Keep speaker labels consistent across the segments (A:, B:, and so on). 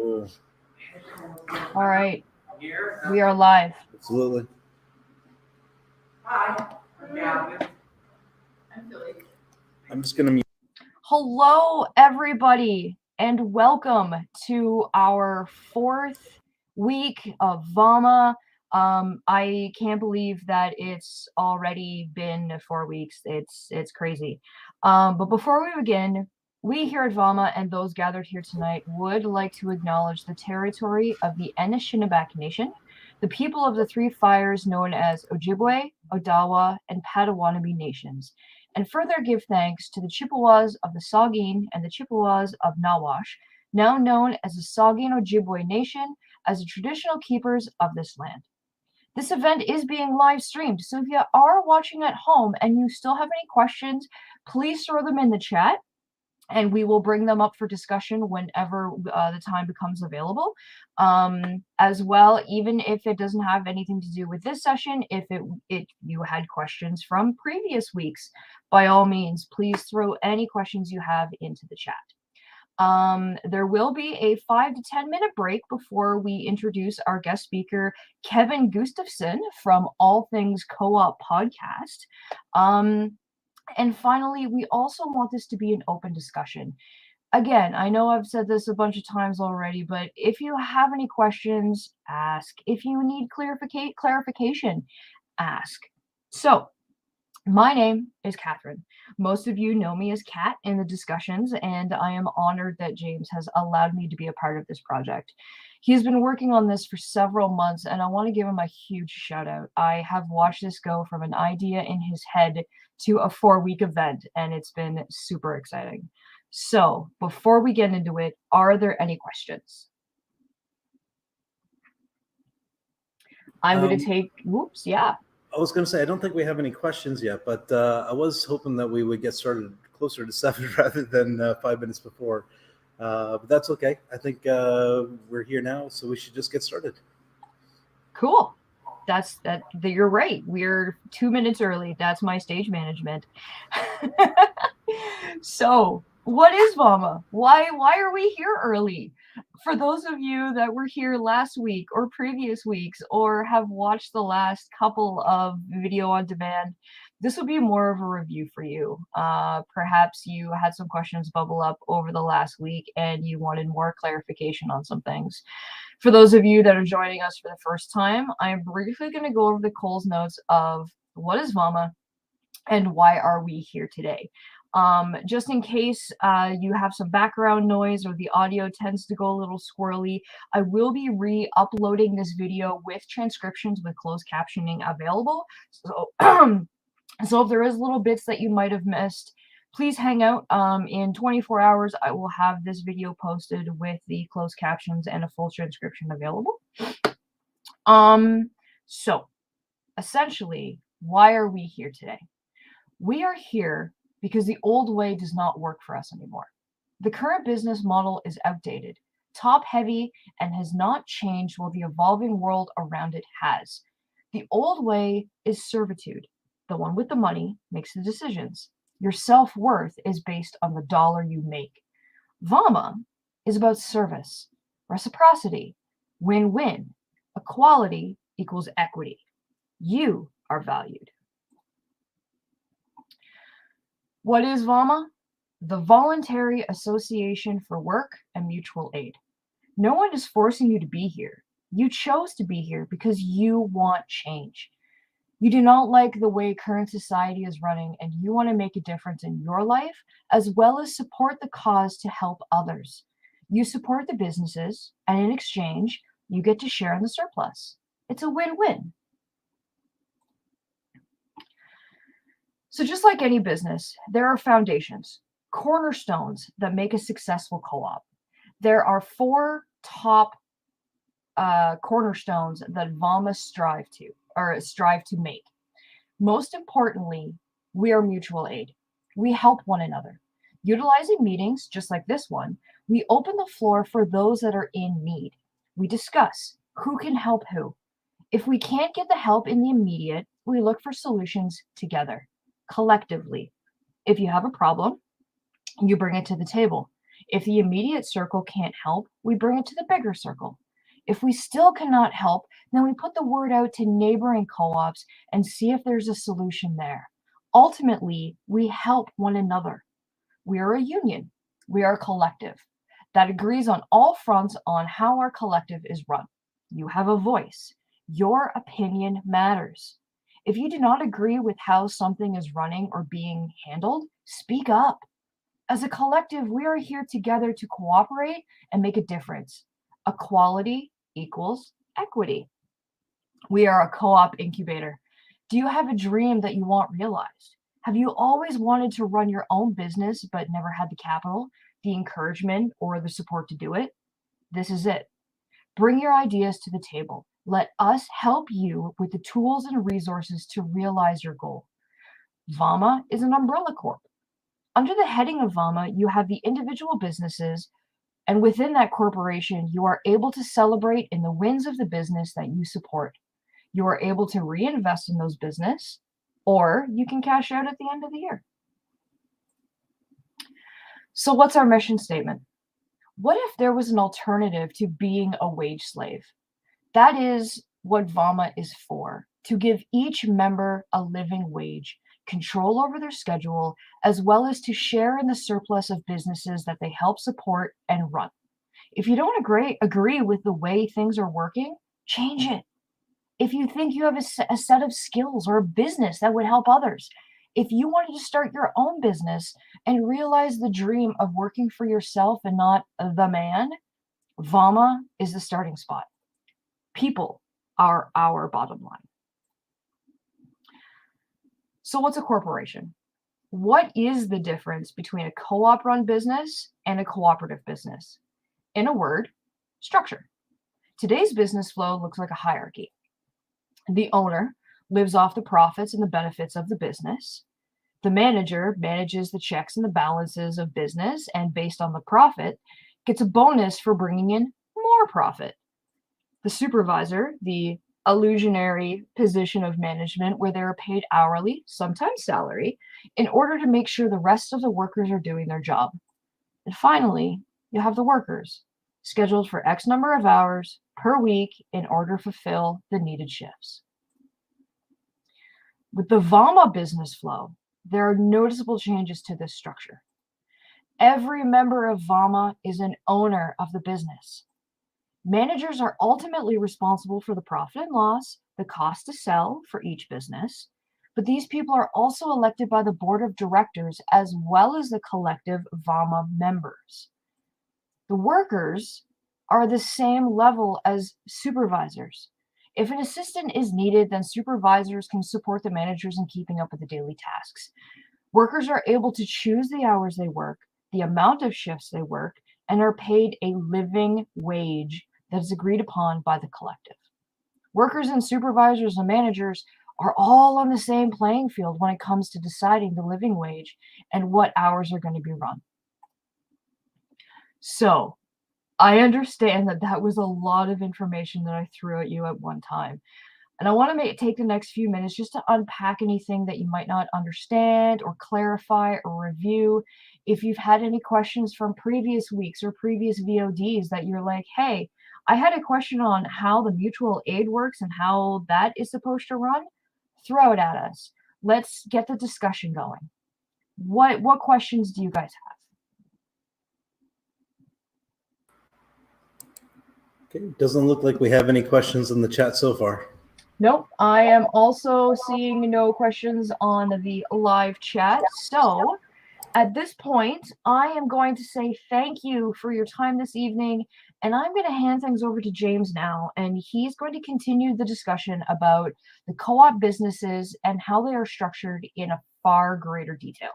A: Oh,
B: All right, we are live.
A: absolutely.
C: Hi, I'm Gavin. I'm Philly.
A: I'm just going to mute.
B: Hello, everybody, and welcome to our fourth week of VAWMA. I can't believe that it's already been 4 weeks. It's crazy. But before we begin, we here at VAWMA and those gathered here tonight would like to acknowledge the territory of the Anishinaabe Nation, the people of the three fires known as Ojibwe, Odawa, and Potawatomi nations, and further give thanks to the Chippewas of the Saugeen and the Chippewas of Nawash, now known as the Saugeen Ojibwe Nation, as the traditional keepers of this land. This event is being live streamed, so if you are watching at home and you still have any questions, please throw them in the chat, and we will bring them up for discussion whenever the time becomes available. As well, even if it doesn't have anything to do with this session, if you had questions from previous weeks, by all means, please throw any questions you have into the chat. There will be a 5 to 10 minute break before we introduce our guest speaker, Kevin Gustafson from All Things Co-op Podcast. And finally, we also want this to be an open discussion. Again, I know I've said this a bunch of times already, but if you have any questions, ask. If you need clarification, ask. So, my name is Catherine. Most of you know me as Kat in the discussions, and I am honored that James has allowed me to be a part of this project. He's been working on this for several months, and I want to give him a huge shout out. I have watched this go from an idea in his head to a 4-week event, and it's been super exciting. So, before we get into it, are there any questions? I'm going to take, whoops, yeah.
A: I was going to say, I don't think we have any questions yet, but I was hoping that we would get started closer to 7 rather than 5 minutes before. But that's okay. I think we're here now, so we should just get started.
B: Cool. You're right. We're 2 minutes early. That's my stage management. So, what is VAWMA? Why are we here early? For those of you that were here last week or previous weeks or have watched the last couple of video on demand, this will be more of a review for you. Perhaps you had some questions bubble up over the last week and you wanted more clarification on some things. For those of you that are joining us for the first time, I'm briefly going to go over the Coles notes of what is VAWMA and why are we here today. Just in case you have some background noise or the audio tends to go a little squirrely, I will be re-uploading this video with transcriptions with closed captioning available. So, so if there is little bits that you might have missed, please hang out. In 24 hours, I will have this video posted with the closed captions and a full transcription available. So essentially, why are we here today? We are here because the old way does not work for us anymore. The current business model is outdated, top-heavy, and has not changed while the evolving world around it has. The old way is servitude. The one with the money makes the decisions. Your self-worth is based on the dollar you make. VAWMA is about service, reciprocity, win-win. Equality equals equity. You are valued. What is VAWMA? The Voluntary Association for Work and Mutual Aid. No one is forcing you to be here. You chose to be here because you want change. You do not like the way current society is running, and you want to make a difference in your life, as well as support the cause to help others. You support the businesses, and in exchange, you get to share in the surplus. It's a win-win. So just like any business, there are foundations, cornerstones that make a successful co-op. There are 4 top cornerstones that VAWMA strive to make. Most importantly, we are mutual aid. We help one another. Utilizing meetings, just like this one, we open the floor for those that are in need. We discuss who can help who. If we can't get the help in the immediate, we look for solutions together, collectively. If you have a problem, you bring it to the table. If the immediate circle can't help, we bring it to the bigger circle. If we still cannot help, then we put the word out to neighboring co-ops and see if there's a solution there. Ultimately, we help one another. We are a union. We are a collective that agrees on all fronts on how our collective is run. You have a voice. Your opinion matters. If you do not agree with how something is running or being handled, speak up. As a collective, we are here together to cooperate and make a difference. Equality equals equity. We are a co-op incubator. Do you have a dream that you want realized? Have you always wanted to run your own business but never had the capital, the encouragement, or the support to do it? This is it. Bring your ideas to the table. Let us help you with the tools and resources to realize your goal. VAWMA is an umbrella corp. Under the heading of VAWMA, you have the individual businesses, and within that corporation, you are able to celebrate in the wins of the business that you support. You are able to reinvest in those business, or you can cash out at the end of the year. So what's our mission statement? What if there was an alternative to being a wage slave? That is what VAWMA is for, to give each member a living wage, control over their schedule, as well as to share in the surplus of businesses that they help support and run. If you don't agree with the way things are working, change it. If you think you have a set of skills or a business that would help others, if you wanted to start your own business and realize the dream of working for yourself and not the man, VAWMA is the starting spot. People are our bottom line. So what's a corporation? What is the difference between a co-op run business and a cooperative business? In a word, structure. Today's business flow looks like a hierarchy. The owner lives off the profits and the benefits of the business. The manager manages the checks and the balances of business, and based on the profit, gets a bonus for bringing in more profit. The supervisor, the illusionary position of management where they're paid hourly, sometimes salary, in order to make sure the rest of the workers are doing their job. And finally, you have the workers, scheduled for X number of hours per week in order to fulfill the needed shifts. With the VAWMA business flow, there are noticeable changes to this structure. Every member of VAWMA is an owner of the business. Managers are ultimately responsible for the profit and loss, the cost to sell for each business, but these people are also elected by the board of directors as well as the collective VAWMA members. The workers are the same level as supervisors. If an assistant is needed, then supervisors can support the managers in keeping up with the daily tasks. Workers are able to choose the hours they work, the amount of shifts they work, and are paid a living wage that is agreed upon by the collective. Workers and supervisors and managers are all on the same playing field when it comes to deciding the living wage and what hours are going to be run. So, I understand that that was a lot of information that I threw at you at one time. And I want to take the next few minutes just to unpack anything that you might not understand or clarify or review. If you've had any questions from previous weeks or previous VODs that you're like, hey, I had a question on how the mutual aid works and how that is supposed to run, throw it at us. Let's get the discussion going. What questions do you guys have?
A: Okay, doesn't look like we have any questions in the chat so far.
B: Nope, I am also seeing no questions on the live chat. So at this point, I am going to say thank you for your time this evening, and I'm going to hand things over to James now, and he's going to continue the discussion about the co-op businesses and how they are structured in a far greater detail.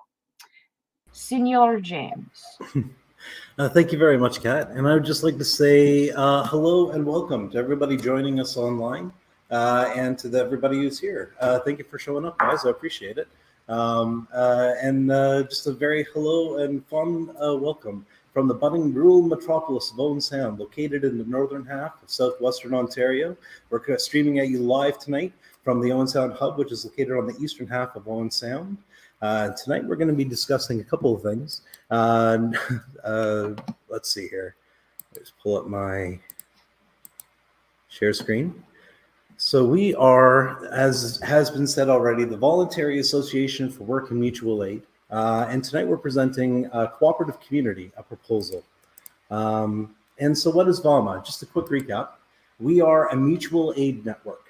B: Senor James.
A: Thank you very much, Kat. And I would just like to say hello and welcome to everybody joining us online and to everybody who's here. Thank you for showing up, guys. I appreciate it. And just a very hello and fun welcome from the budding rural metropolis of Owen Sound, located in the northern half of southwestern Ontario. We're streaming at you live tonight from the Owen Sound Hub, which is located on the eastern half of Owen Sound. Tonight we're going to be discussing a couple of things. Let's see here. Let's pull up my share screen. So we are, as has been said already, the Voluntary Association for Work and Mutual Aid. And tonight we're presenting a cooperative community, a proposal. And so what is VAWMA? Just a quick recap. We are a mutual aid network.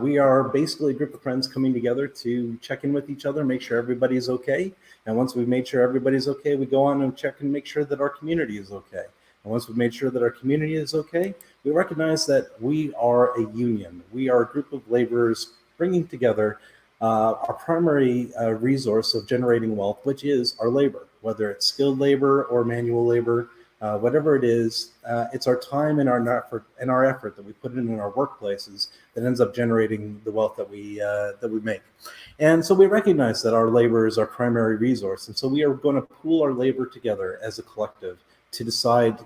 A: We are basically a group of friends coming together to check in with each other, make sure everybody's okay. And once we've made sure everybody's okay, we go on and check and make sure that our community is okay. And once we've made sure that our community is okay, we recognize that we are a union. We are a group of laborers bringing together our primary resource of generating wealth, which is our labor, whether it's skilled labor or manual labor. Whatever it is, it's our time and our effort that we put in our workplaces that ends up generating the wealth that we make. And so we recognize that our labor is our primary resource, and so we are going to pool our labor together as a collective to decide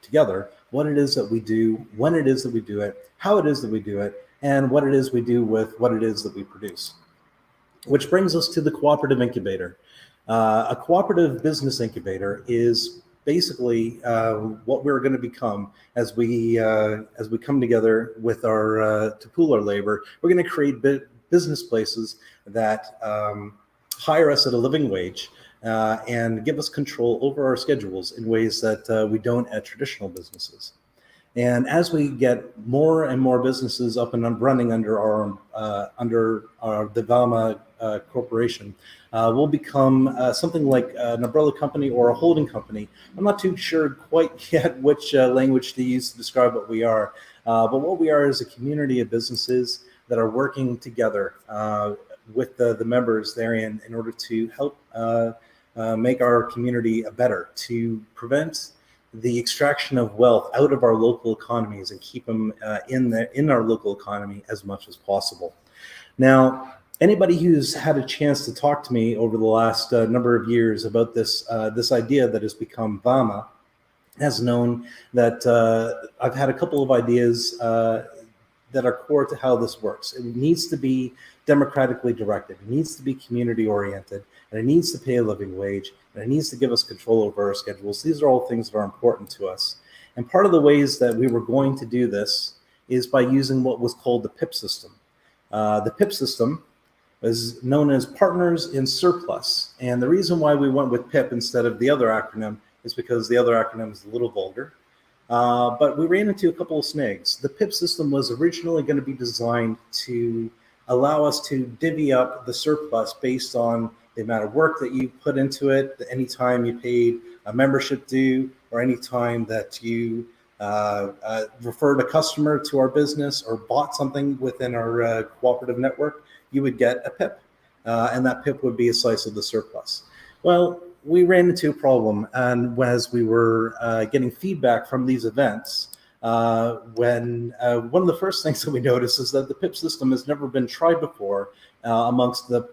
A: together what it is that we do, when it is that we do it, how it is that we do it, and what it is we do with what it is that we produce. Which brings us to the cooperative incubator. A cooperative business incubator is basically what we're going to become as we come together with our to pool our labor. We're going to create business places that hire us at a living wage and give us control over our schedules in ways that we don't at traditional businesses. And as we get more and more businesses up and running under the VAWMA corporation, we'll become something like an umbrella company or a holding company. I'm not too sure quite yet which language to use to describe what we are, but what we are is a community of businesses that are working together with the members therein in order to help make our community better, to prevent the extraction of wealth out of our local economies and keep them in our local economy as much as possible. Now, anybody who's had a chance to talk to me over the last number of years about this idea that has become VAWMA has known that I've had a couple of ideas that are core to how this works. It needs to be democratically directed. It needs to be community oriented, and it needs to pay a living wage, and it needs to give us control over our schedules. These are all things that are important to us. And part of the ways that we were going to do this is by using what was called the PIP system. The PIP system is known as Partners in Surplus. And the reason why we went with PIP instead of the other acronym is because the other acronym is a little vulgar. But we ran into a couple of snags. The PIP system was originally going to be designed to allow us to divvy up the surplus based on the amount of work that you put into it, any time you paid a membership due, or any time that you referred a customer to our business or bought something within our cooperative network, you would get a PIP. And that PIP would be a slice of the surplus. Well, we ran into a problem, and as we were getting feedback from these events, when one of the first things that we noticed is that the PIP system has never been tried before amongst the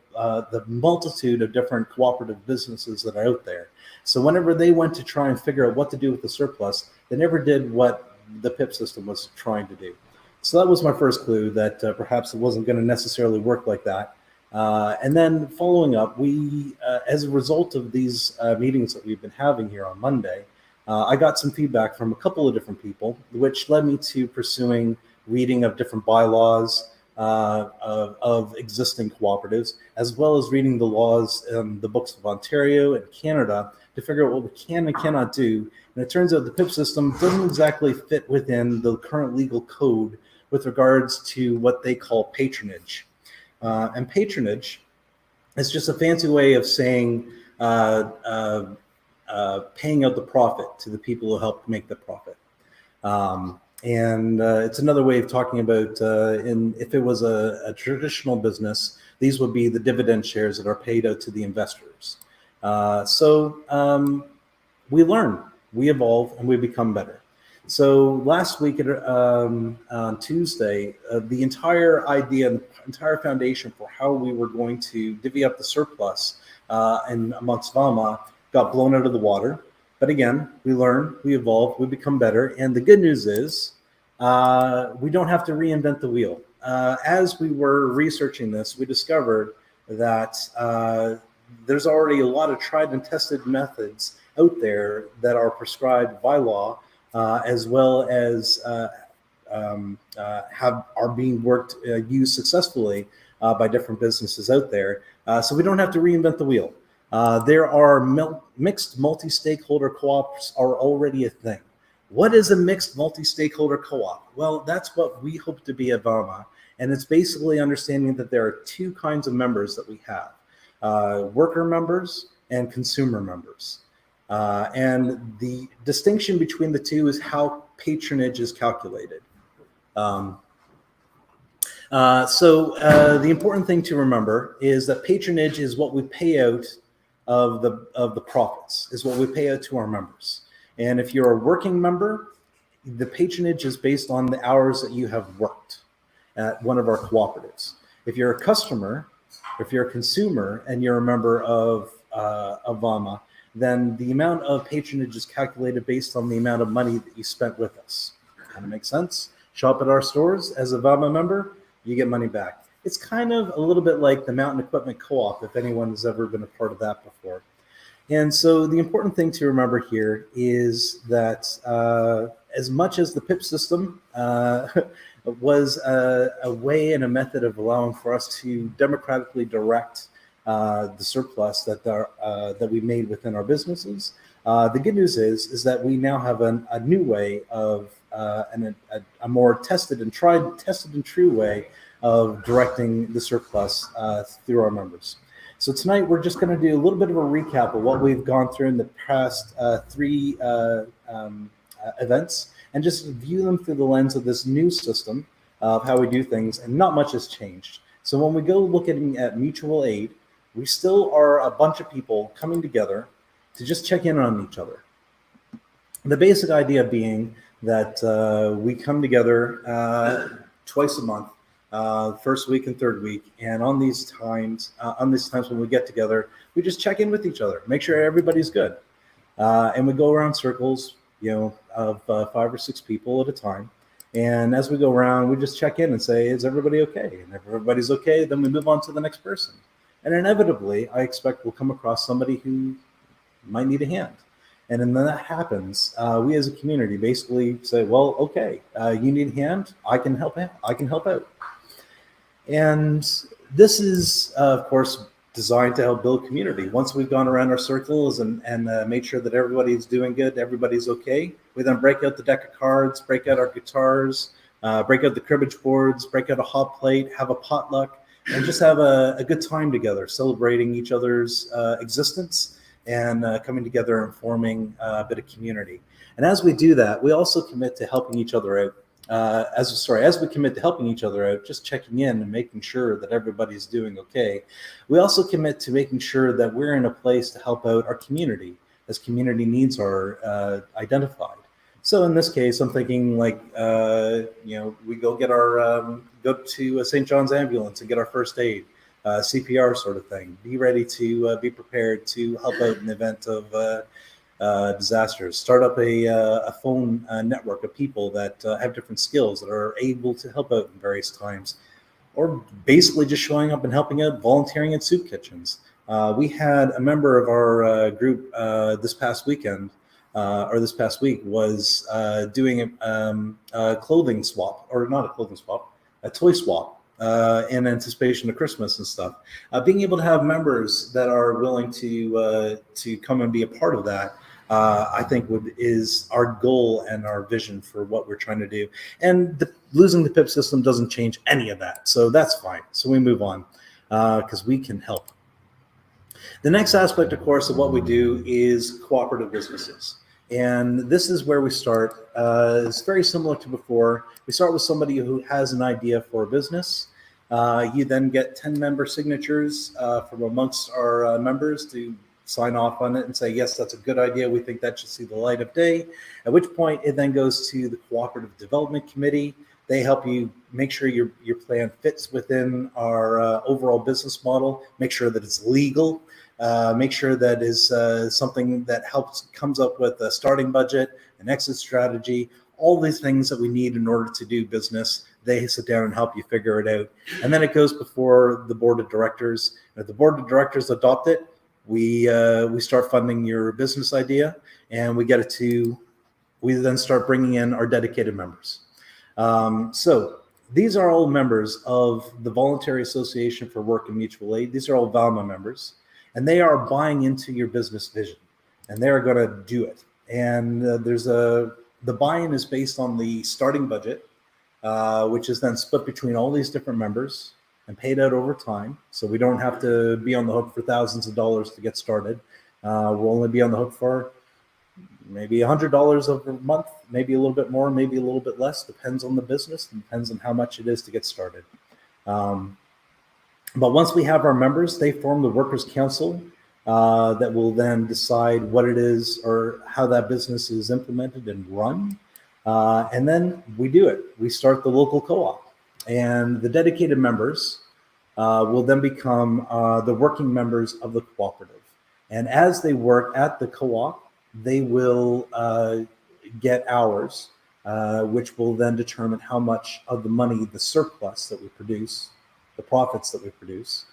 A: multitude of different cooperative businesses that are out there. So whenever they went to try and figure out what to do with the surplus, they never did what the PIP system was trying to do. So that was my first clue that perhaps it wasn't going to necessarily work like that. And then following up, we, as a result of these meetings that we've been having here on Monday, I got some feedback from a couple of different people, which led me to pursuing reading of different bylaws of existing cooperatives, as well as reading the laws in the books of Ontario and Canada to figure out what we can and cannot do. And it turns out the PIP system doesn't exactly fit within the current legal code with regards to what they call patronage. And patronage is just a fancy way of saying paying out the profit to the people who helped make the profit. And it's another way of talking about if it was a traditional business, these would be the dividend shares that are paid out to the investors. So we learn, we evolve, and we become better. So last week on Tuesday, the entire idea, the entire foundation for how we were going to divvy up the surplus and amongst VAWMA got blown out of the water. But again, we learn, we evolve, we become better. And the good news is we don't have to reinvent the wheel. As we were researching this, we discovered that there's already a lot of tried and tested methods out there that are prescribed by law, as well as are being used successfully by different businesses out there. So we don't have to reinvent the wheel. There are mixed multi-stakeholder co-ops are already a thing. What is a mixed multi-stakeholder co-op? Well, that's what we hope to be at VAWMA. And it's basically understanding that there are two kinds of members that we have, worker members and consumer members. And the distinction between the two is how patronage is calculated. The important thing to remember is that patronage is what we pay out of the profits, is what we pay out to our members. And if you're a working member, the patronage is based on the hours that you have worked at one of our cooperatives. If you're a customer, if you're a consumer, and you're a member of VAWMA, then the amount of patronage is calculated based on the amount of money that you spent with us. Kind of makes sense? Shop at our stores as a VAWMA member, you get money back. It's kind of a little bit like the Mountain Equipment Co-op, if anyone has ever been a part of that before. And so the important thing to remember here is that as much as the PIP system was a way and a method of allowing for us to democratically direct the surplus that we made within our businesses, the good news is that we now have a new way of a more tested and true way of directing the surplus through our members. So tonight we're just going to do a little bit of a recap of what we've gone through in the past three events, and just view them through the lens of this new system of how we do things, and not much has changed. So when we go looking at mutual aid, we still are a bunch of people coming together to just check in on each other. The basic idea being that we come together twice a month, first week and third week, and on these times when we get together, we just check in with each other, make sure everybody's good, and we go around circles, of 5 or 6 people at a time. And as we go around, we just check in and say, is everybody okay? And if everybody's okay, then we move on to the next person. And inevitably, I expect we'll come across somebody who might need a hand. And then that happens, we as a community basically say, well, okay, you need a hand, I can help out. And this is, of course, designed to help build community. Once we've gone around our circles and made sure that everybody's doing good, everybody's okay, we then break out the deck of cards, break out our guitars, break out the cribbage boards, break out a hot plate, have a potluck, and just have a good time together, celebrating each other's existence and coming together and forming a bit of community. And as we do that, we also commit to helping each other out. As we commit to helping each other out, just checking in and making sure that everybody's doing okay, we also commit to making sure that we're in a place to help out our community as community needs are identified. So in this case, I'm thinking like, we go get go to St. John's Ambulance and get our first aid, CPR sort of thing. Be ready to be prepared to help out in the event of disasters. Start up a phone network of people that have different skills that are able to help out in various times, or basically just showing up and helping out, volunteering in soup kitchens. We had a member of our group this past week was doing a clothing swap, or not a clothing swap, a toy swap in anticipation of Christmas and stuff. Being able to have members that are willing to come and be a part of that, I think is our goal and our vision for what we're trying to do. And losing the PIP system doesn't change any of that, so that's fine. So we move on because we can help. The next aspect, of course, of what we do is cooperative businesses. And this is where we start. It's very similar to before. We start with somebody who has an idea for a business. You then get 10 member signatures from amongst our members to sign off on it and say, yes, that's a good idea. We think that should see the light of day. At which point it then goes to the Cooperative Development Committee. They help you make sure your plan fits within our overall business model, make sure that it's legal, make sure that is something that comes up with a starting budget, an exit strategy, all these things that we need in order to do business. They sit down and help you figure it out. And then it goes before the board of directors. And if the board of directors adopt it, we start funding your business idea, and we then start bringing in our dedicated members. So these are all members of the Voluntary Association for Work and Mutual Aid. These are all VAWMA members, and they are buying into your business vision, and they are going to do it. And the buy-in is based on the starting budget, which is then split between all these different members and paid out over time. So we don't have to be on the hook for thousands of dollars to get started. We'll only be on the hook for maybe $100 a month, maybe a little bit more, maybe a little bit less, depends on the business, depends on how much it is to get started. But once we have our members, they form the Workers' Council that will then decide what it is or how that business is implemented and run. And then we do it. We start the local co-op. And the dedicated members will then become the working members of the cooperative. And as they work at the co-op, they will get hours, which will then determine how much of the money, the surplus that we produce, the profits that we produce,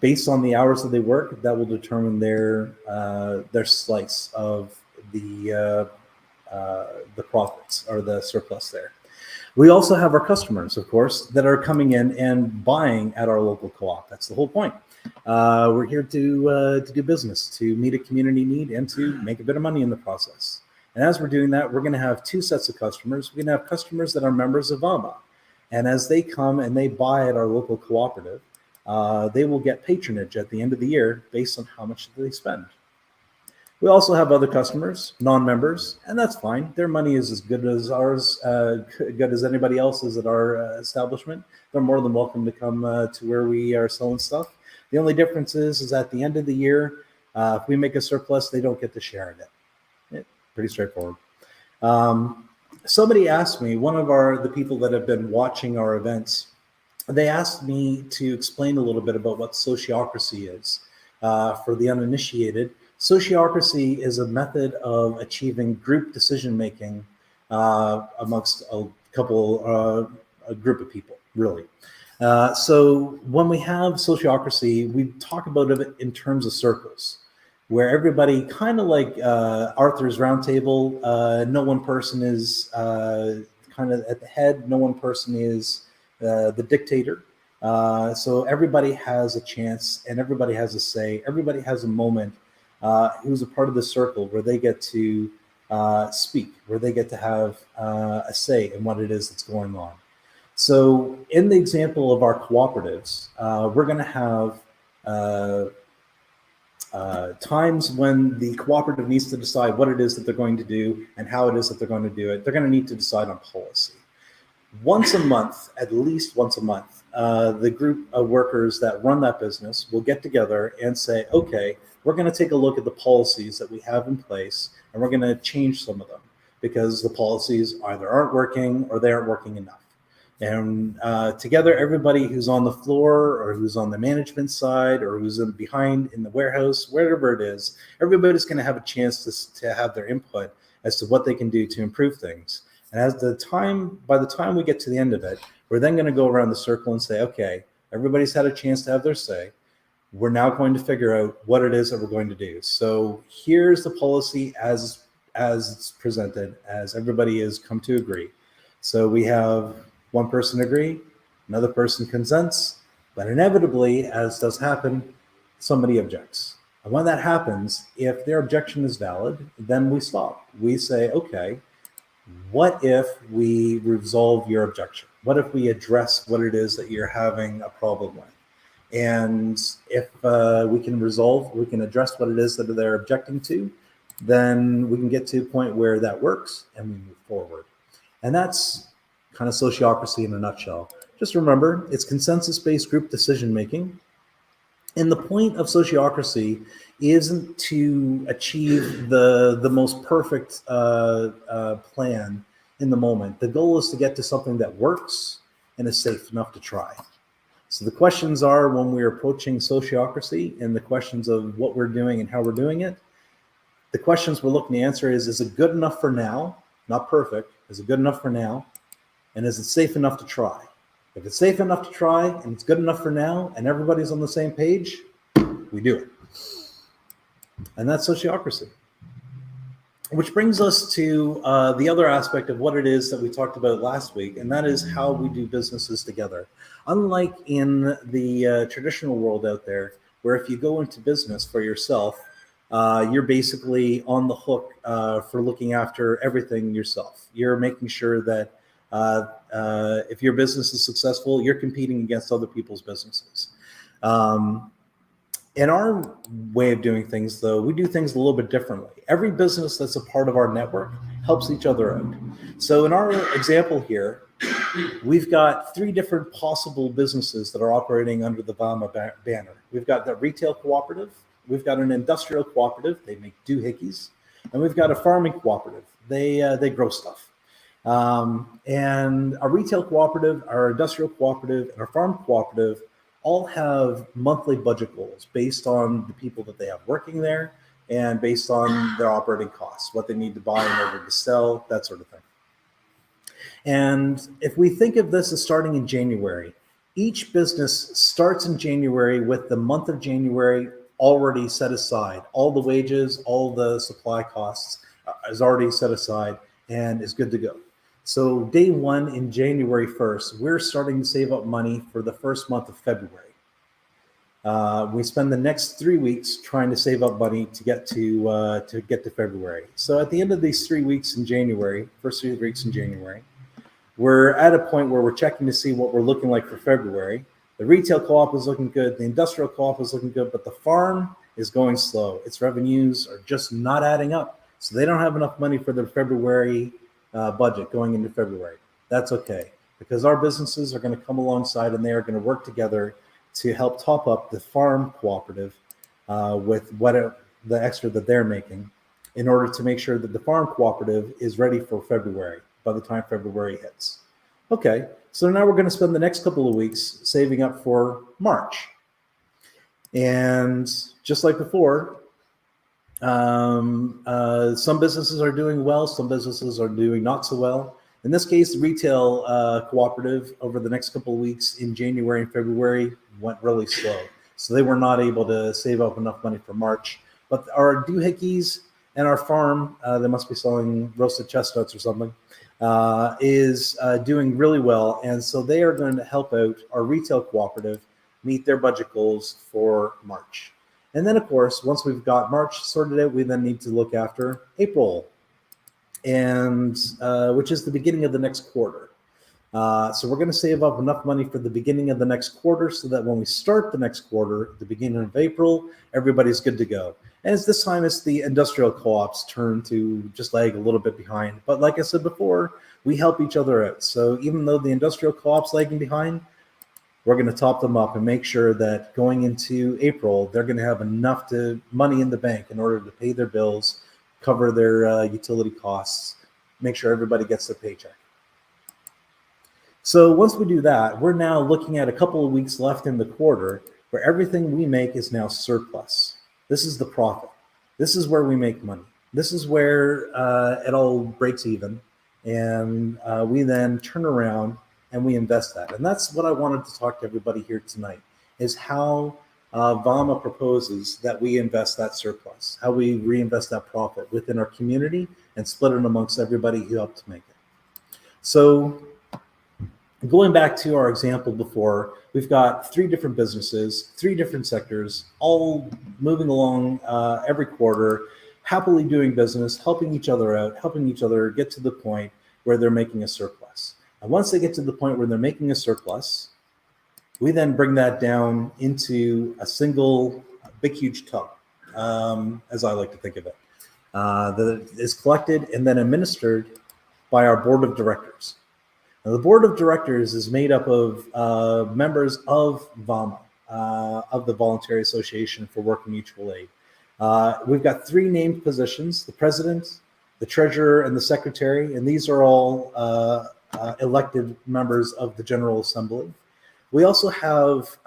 A: based on the hours that they work, that will determine their slice of the profits or the surplus there. We also have our customers, of course, that are coming in and buying at our local co-op. That's the whole point. We're here to do business, to meet a community need, and to make a bit of money in the process. And as we're doing that, we're going to have two sets of customers. We're going to have customers that are members of VAWMA. And as they come and they buy at our local cooperative, they will get patronage at the end of the year based on how much they spend. We also have other customers, non-members, and that's fine. Their money is as good as ours, good as anybody else's at our establishment. They're more than welcome to come to where we are selling stuff. The only difference is at the end of the year, if we make a surplus, they don't get to share in it. Pretty straightforward. Somebody asked me, one of the people that have been watching our events, they asked me to explain a little bit about what sociocracy is. For the uninitiated, sociocracy is a method of achieving group decision-making amongst a group of people, really. So when we have sociocracy, we talk about it in terms of circles, where everybody, kind of like Arthur's Round Table, no one person is kind of at the head, no one person is the dictator. So everybody has a chance and everybody has a say. Everybody has a moment who's a part of the circle where they get to speak, where they get to have a say in what it is that's going on. So in the example of our cooperatives, we're going to have times when the cooperative needs to decide what it is that they're going to do and how it is that they're going to do it. They're going to need to decide on policy. Once a month, at least once a month, the group of workers that run that business will get together and say, okay, we're going to take a look at the policies that we have in place and we're going to change some of them because the policies either aren't working or they aren't working enough. And together, everybody who's on the floor or who's on the management side or who's behind in the warehouse, wherever it is, everybody's going to have a chance to have their input as to what they can do to improve things. And by the time we get to the end of it, we're then going to go around the circle and say, okay, everybody's had a chance to have their say. We're now going to figure out what it is that we're going to do. So here's the policy as it's presented, as everybody has come to agree. So we have one person agree, another person consents, but inevitably, as does happen, somebody objects. And when that happens, if their objection is valid, then we stop. We say, okay, what if we resolve your objection? What if we address what it is that you're having a problem with? And if we can address what it is that they're objecting to, then we can get to a point where that works and we move forward. And that's kind of sociocracy in a nutshell. Just remember, it's consensus-based group decision-making. And the point of sociocracy isn't to achieve the most perfect plan in the moment. The goal is to get to something that works and is safe enough to try. So the questions are, when we're approaching sociocracy and the questions of what we're doing and how we're doing it, the questions we're looking to answer is it good enough for now? Not perfect. Is it good enough for now? And is it safe enough to try? If it's safe enough to try and it's good enough for now and everybody's on the same page, we do it. And that's sociocracy. Which brings us to the other aspect of what it is that we talked about last week, and that is how we do businesses together. Unlike in the traditional world out there, where if you go into business for yourself, you're basically on the hook for looking after everything yourself. You're making sure that if your business is successful, you're competing against other people's businesses. In our way of doing things, though, we do things a little bit differently. Every business that's a part of our network helps each other out. So in our example here, we've got 3 different possible businesses that are operating under the VAWMA banner. We've got the retail cooperative, we've got an industrial cooperative, they make doohickeys, and we've got a farming cooperative, they grow stuff. And our retail cooperative, our industrial cooperative, and our farm cooperative all have monthly budget goals based on the people that they have working there and based on their operating costs, what they need to buy in order to sell, that sort of thing. And if we think of this as starting in January, each business starts in January with the month of January already set aside. All the wages, all the supply costs is already set aside and is good to go. So day 1 in January 1st, we're starting to save up money for the first month of February. We spend the next 3 weeks trying to save up money to get to February. So at the end of these 3 weeks in January, first 3 weeks in January, we're at a point where we're checking to see what we're looking like for February. The retail co-op is looking good, the industrial co-op is looking good, but the farm is going slow. Its revenues are just not adding up. So they don't have enough money for their February budget going into February. That's okay, because our businesses are going to come alongside and they are going to work together to help top up the farm cooperative with the extra that they're making in order to make sure that the farm cooperative is ready for February by the time February hits. Okay, so now we're going to spend the next couple of weeks saving up for March. And just like before, some businesses are doing well, some businesses are doing not so well. In this case, the retail cooperative over the next couple of weeks in January and February went really slow. So they were not able to save up enough money for March. But our doohickeys and our farm, they must be selling roasted chestnuts or something, is doing really well. And so they are going to help out our retail cooperative meet their budget goals for March. And then, of course, once we've got March sorted out, we then need to look after April, and which is the beginning of the next quarter. So we're going to save up enough money for the beginning of the next quarter so that when we start the next quarter, at the beginning of April, everybody's good to go. And this time it's the industrial co-op's turn to just lag a little bit behind. But like I said before, we help each other out. So even though the industrial co-op's lagging behind, we're going to top them up and make sure that going into April, they're going to have enough money in the bank in order to pay their bills, cover their utility costs, make sure everybody gets their paycheck. So once we do that, we're now looking at a couple of weeks left in the quarter where everything we make is now surplus. This is the profit. This is where we make money. This is where it all breaks even. And we then turn around and we invest that. And that's what I wanted to talk to everybody here tonight, is how VAWMA proposes that we invest that surplus, how we reinvest that profit within our community and split it amongst everybody who helped to make it. So going back to our example before, we've got 3 different businesses, 3 different sectors, all moving along every quarter, happily doing business, helping each other out, helping each other get to the point where they're making a surplus. And once they get to the point where they're making a surplus, we then bring that down into a single big, huge tub, as I like to think of it, that is collected and then administered by our board of directors. Now, the board of directors is made up of members of VAWMA, of the Voluntary Association for Work and Mutual Aid. We've got 3 named positions: the president, the treasurer, and the secretary, and these are all elected members of the General Assembly. We also have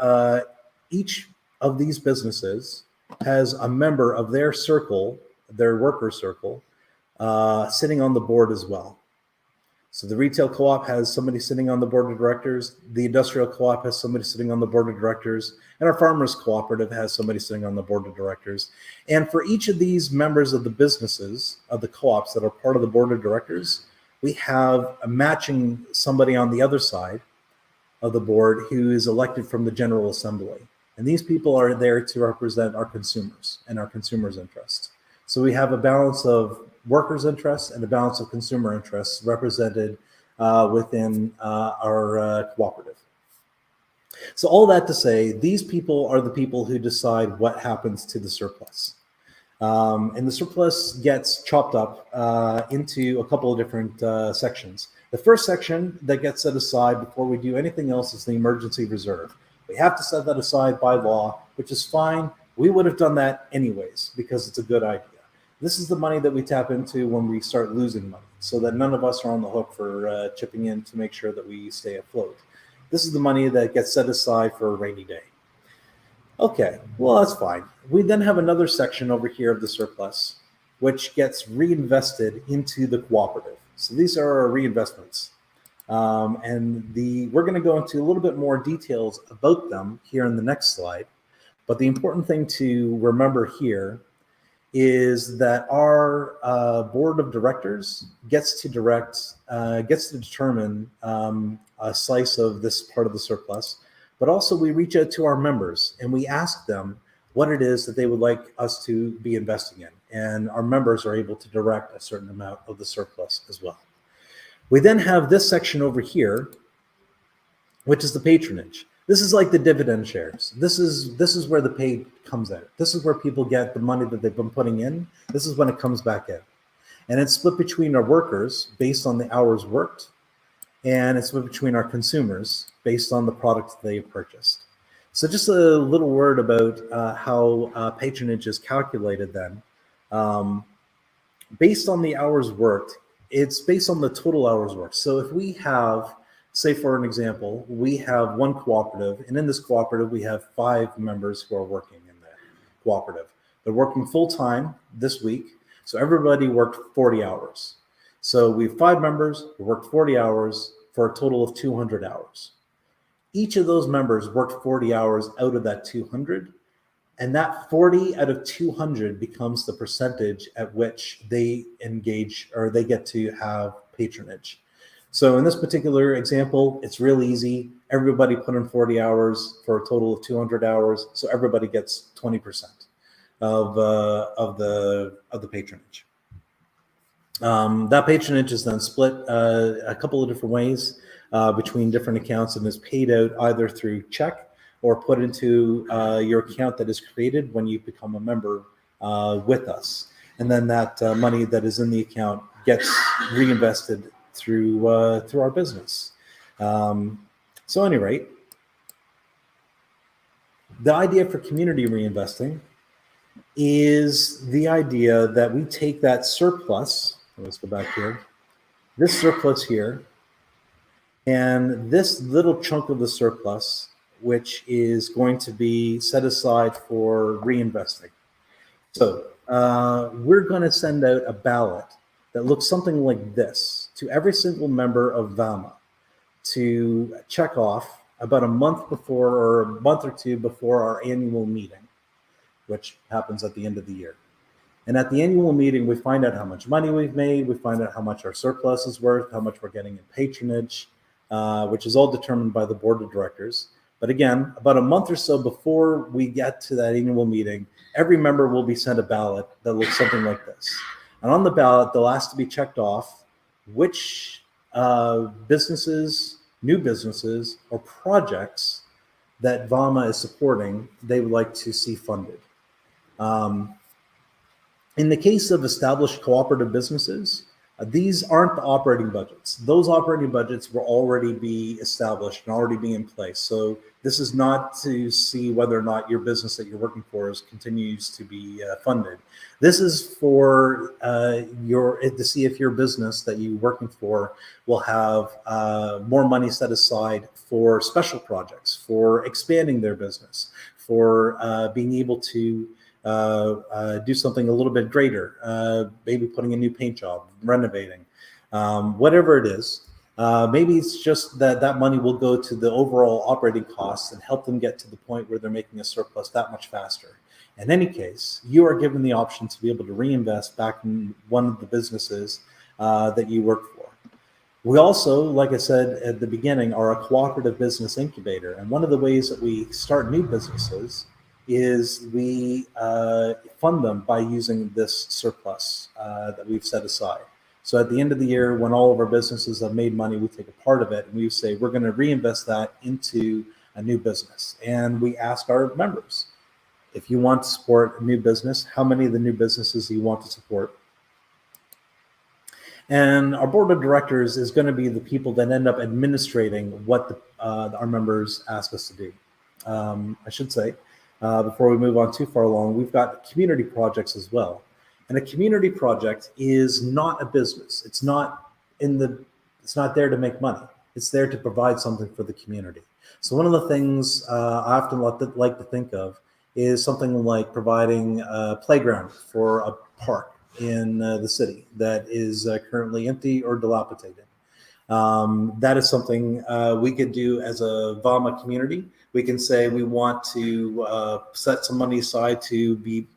A: each of these businesses has a member of their circle, their worker circle, sitting on the board as well. So the retail co-op has somebody sitting on the board of directors, the industrial co-op has somebody sitting on the board of directors, and our farmers cooperative has somebody sitting on the board of directors. And for each of these members of the businesses, of the co-ops that are part of the board of directors, we have a matching somebody on the other side of the board who is elected from the General Assembly. And these people are there to represent our consumers and our consumers' interests. So we have a balance of workers' interests and a balance of consumer interests represented within our cooperative. So all that to say, these people are the people who decide what happens to the surplus. And the surplus gets chopped up into a couple of different sections. The first section that gets set aside before we do anything else is the emergency reserve. We have to set that aside by law, which is fine. We would have done that anyways because it's a good idea. This is the money that we tap into when we start losing money so that none of us are on the hook for chipping in to make sure that we stay afloat. This is the money that gets set aside for a rainy day. Okay, well, that's fine. We then have another section over here of the surplus, which gets reinvested into the cooperative. So these are our reinvestments. We're going to go into a little bit more details about them here in the next slide. But the important thing to remember here is that our board of directors gets to determine a slice of this part of the surplus. But also we reach out to our members and we ask them what it is that they would like us to be investing in. And our members are able to direct a certain amount of the surplus as well. We then have this section over here, which is the patronage. This is like the dividend shares. This is where the pay comes out. This is where people get the money that they've been putting in. This is when it comes back out. And it's split between our workers based on the hours worked, and it's split between our consumers based on the products they've purchased. So just a little word about how patronage is calculated then. Based on the hours worked, it's based on the total hours worked. So if we have, say for an example, we have one cooperative, and in this cooperative we have 5 members who are working in that cooperative. They're working full-time this week, so everybody worked 40 hours. So we have 5 members who worked 40 hours for a total of 200 hours. Each of those members worked 40 hours out of that 200, and that 40 out of 200 becomes the percentage at which they engage or they get to have patronage. So in this particular example, it's real easy. Everybody put in 40 hours for a total of 200 hours, so everybody gets 20% of the patronage. That patronage is then split a couple of different ways between different accounts and is paid out either through check or put into your account that is created when you become a member with us. And then that money that is in the account gets reinvested through our business. So at any rate, the idea for community reinvesting is the idea that we take that surplus, let's go back here, this surplus here, and this little chunk of the surplus, which is going to be set aside for reinvesting. So we're going to send out a ballot that looks something like this to every single member of VAWMA to check off about a month before or a month or two before our annual meeting, which happens at the end of the year. And at the annual meeting, we find out how much money we've made, we find out how much our surplus is worth, how much we're getting in patronage, which is all determined by the board of directors. But again, about a month or so before we get to that annual meeting, every member will be sent a ballot that looks something like this. And on the ballot, they'll ask to be checked off which businesses, new businesses, or projects that VAWMA is supporting they would like to see funded. In the case of established cooperative businesses, these aren't the operating budgets. Those operating budgets will already be established and already be in place. So this is not to see whether or not your business that you're working for continues to be funded. This is for to see if your business that you're working for will have more money set aside for special projects, for expanding their business, for being able to do something a little bit greater, maybe putting a new paint job, renovating. whatever it is. Maybe it's just that that money will go to the overall operating costs and help them get to the point where they're making a surplus that much faster. In any case, you are given the option to be able to reinvest back in one of the businesses that you work for. We also, like I said at the beginning, are a cooperative business incubator. And one of the ways that we start new businesses is we fund them by using this surplus that we've set aside. So at the end of the year, when all of our businesses have made money, we take a part of it and we say, we're going to reinvest that into a new business. And we ask our members, if you want to support a new business, how many of the new businesses do you want to support? And our board of directors is going to be the people that end up administrating what our members ask us to do. I should say, before we move on too far along, we've got community projects as well. And a community project is not a business. It's not there to make money. It's there to provide something for the community. So one of the things I often like to think of is something like providing a playground for a park in the city that is currently empty or dilapidated. That is something we could do as a VAWMA community. We can say we want to set some money aside to be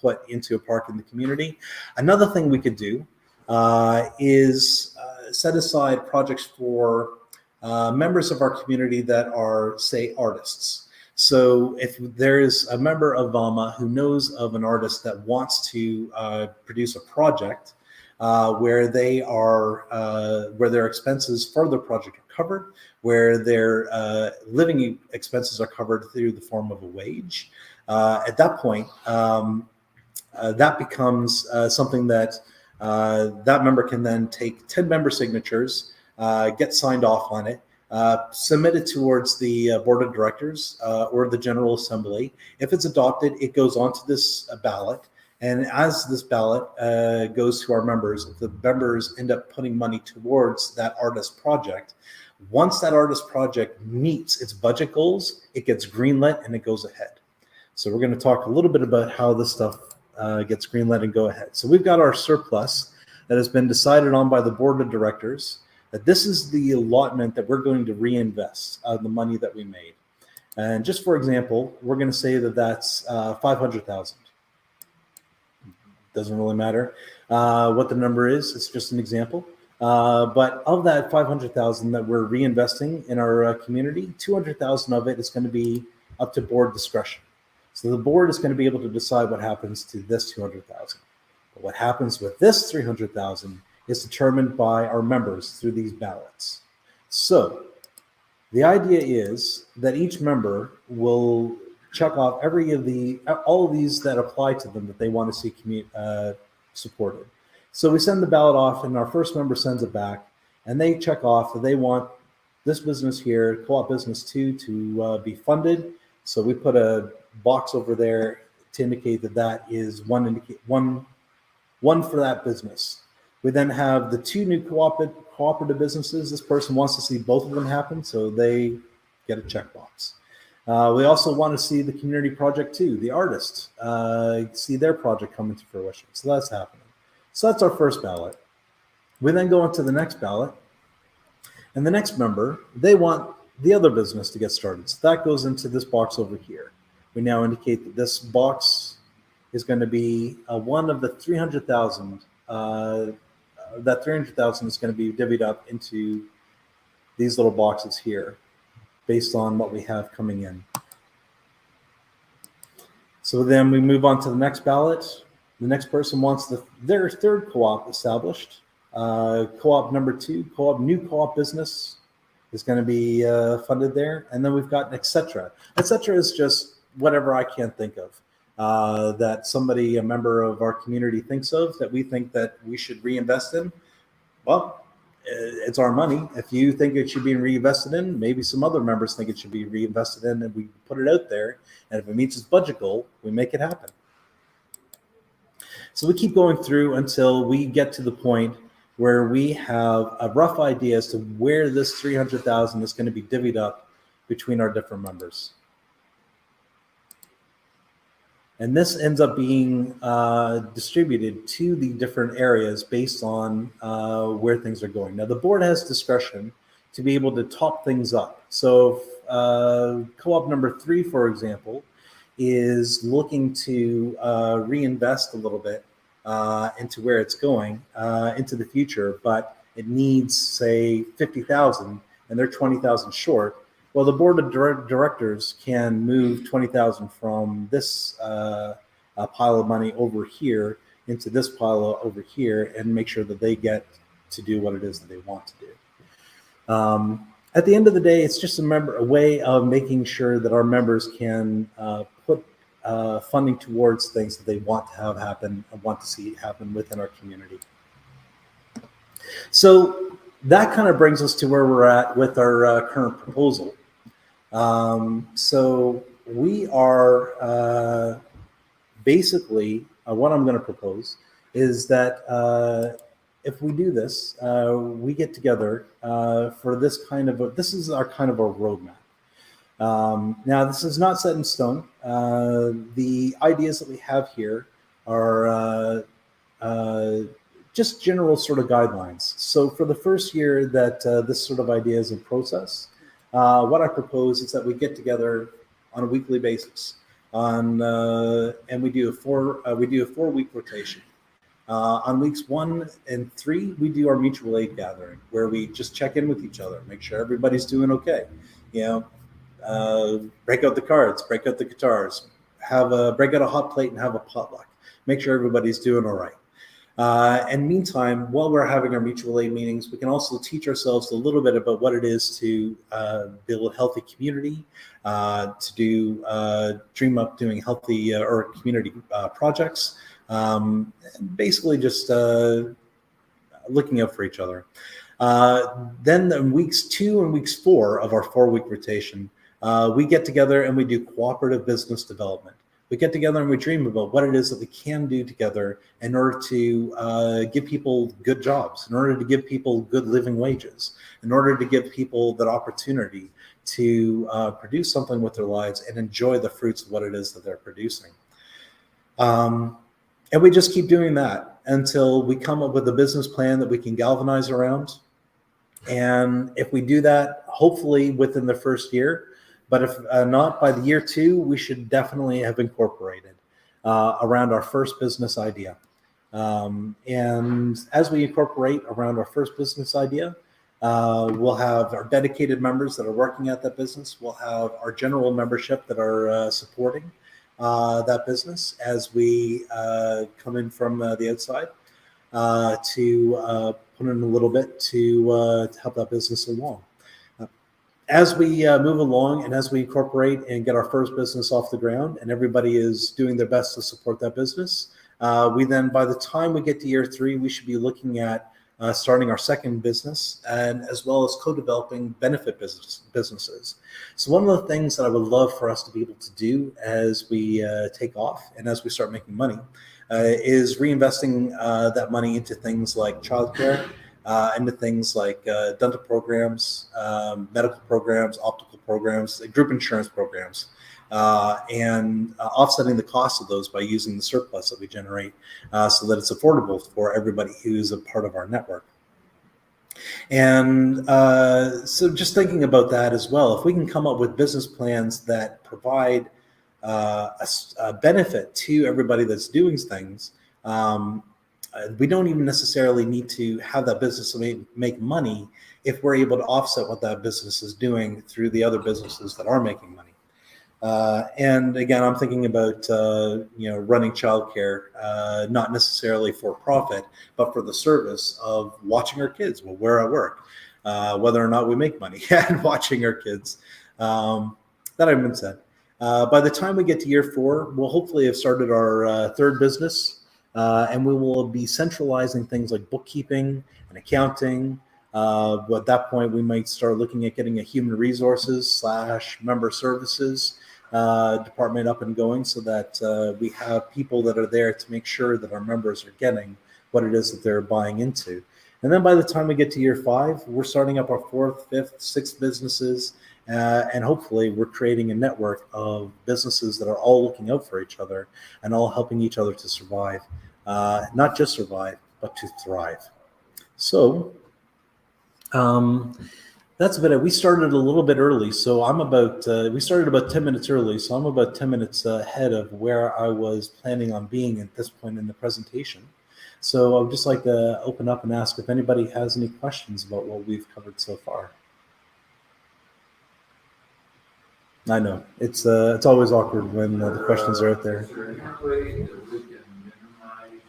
A: put into a park in the community. Another thing we could do is set aside projects for members of our community that are, say, artists. So if there is a member of VAWMA who knows of an artist that wants to produce a project where they are where their expenses for the project are covered, where their living expenses are covered through the form of a wage, at that point, that becomes something that that member can then take 10 member signatures, get signed off on it, submit it towards the board of directors or the General Assembly. If it's adopted, it goes onto this ballot. And as this ballot goes to our members, if the members end up putting money towards that artist project, once that artist project meets its budget goals, it gets greenlit and it goes ahead. So we're going to talk a little bit about how this stuff gets greenlit and go ahead. So we've got our surplus that has been decided on by the board of directors, that this is the allotment that we're going to reinvest the money that we made. And just for example, we're going to say that that's 500,000. Doesn't really matter what the number is. It's just an example. But of that 500,000 that we're reinvesting in our community, 200,000 of it is going to be up to board discretion. So the board is going to be able to decide what happens to this 200,000. But what happens with this 300,000 is determined by our members through these ballots. So the idea is that each member will check off all of these that apply to them that they want to see supported. So we send the ballot off, and our first member sends it back, and they check off that they want this business here, Co-op Business 2, to be funded. So we put a box over there to indicate that that is one for that business. We then have the two new cooperative businesses. This person wants to see both of them happen, so they get a checkbox. We also want to see the community project too, the artists, see their project come into fruition. So that's happening. So that's our first ballot. We then go into the next ballot, and the next member, they want the other business to get started. So that goes into this box over here. We now indicate that this box is going to be one of the 300,000. That 300,000 is going to be divvied up into these little boxes here, based on what we have coming in. So then we move on to the next ballot. The next person wants their third co-op established. Co-op number 2, new co-op business is going to be funded there. And then we've got etc. Etc. is just whatever I can't think of that somebody, a member of our community, thinks of that we think that we should reinvest in. Well, it's our money. If you think it should be reinvested in, maybe some other members think it should be reinvested in, and we put it out there. And if it meets its budget goal, we make it happen. So we keep going through until we get to the point where we have a rough idea as to where this 300,000 is going to be divvied up between our different members. And this ends up being distributed to the different areas based on where things are going. Now, the board has discretion to be able to top things up. So co-op number 3, for example, is looking to reinvest a little bit into where it's going into the future, but it needs, say, 50,000 and they're 20,000 short. Well, the board of directors can move 20,000 from this pile of money over here into this pile over here and make sure that they get to do what it is that they want to do. At the end of the day, it's just a way of making sure that our members can put funding towards things that they want to have happen and want to see happen within our community. So that kind of brings us to where we're at with our current proposal. So we are basically, what I'm going to propose is that if we do this, we get together for this this is our kind of a roadmap. Now, this is not set in stone. The ideas that we have here are just general sort of guidelines. So for the first year that this sort of idea is in process, what I propose is that we get together on a weekly basis and we do a 4-week rotation. On weeks 1 and 3, we do our mutual aid gathering where we just check in with each other, make sure everybody's doing okay. Break out the cards, break out the guitars, break out a hot plate and have a potluck. Make sure everybody's doing all right. And meantime, while we're having our mutual aid meetings, we can also teach ourselves a little bit about what it is to build a healthy community, to dream up doing healthy or community projects, basically just looking out for each other. Then in weeks 2 and weeks 4 of our 4-week rotation, we get together and we do cooperative business development. We get together and we dream about what it is that we can do together in order to give people good jobs, in order to give people good living wages, in order to give people that opportunity to produce something with their lives and enjoy the fruits of what it is that they're producing. And we just keep doing that until we come up with a business plan that we can galvanize around. And if we do that, hopefully within the first year, but if not, by the year 2, we should definitely have incorporated around our first business idea. And as we incorporate around our first business idea, we'll have our dedicated members that are working at that business. We'll have our general membership that are supporting that business as we come in from the outside to put in a little bit to help that business along. As we move along and as we incorporate and get our first business off the ground and everybody is doing their best to support that business, we then, by the time we get to year 3, we should be looking at starting our second business and as well as co-developing benefit businesses. So one of the things that I would love for us to be able to do as we take off and as we start making money is reinvesting that money into things like childcare, into things like dental programs, medical programs, optical programs, group insurance programs, and offsetting the cost of those by using the surplus that we generate so that it's affordable for everybody who's a part of our network. And so just thinking about that as well, if we can come up with business plans that provide a benefit to everybody that's doing things, we don't even necessarily need to have that business make money if we're able to offset what that business is doing through the other businesses that are making money. And again, I'm thinking about running childcare, not necessarily for profit, but for the service of watching our kids while we're at work, whether or not we make money and watching our kids. That having been said, by the time we get to year 4, we'll hopefully have started our third business. And we will be centralizing things like bookkeeping and accounting. But at that point, we might start looking at getting a human resources / member services department up and going so that we have people that are there to make sure that our members are getting what it is that they're buying into. And then by the time we get to year 5, we're starting up our 4th, 5th, 6th businesses. And hopefully we're creating a network of businesses that are all looking out for each other and all helping each other to survive, not just survive, but to thrive. So that's about it. We started a little bit early, so we started about 10 minutes early, so I'm about 10 minutes ahead of where I was planning on being at this point in the presentation. So I would just like to open up and ask if anybody has any questions about what we've covered so far. I know it's always awkward when the questions are out there.
D: Is there any way that we can minimize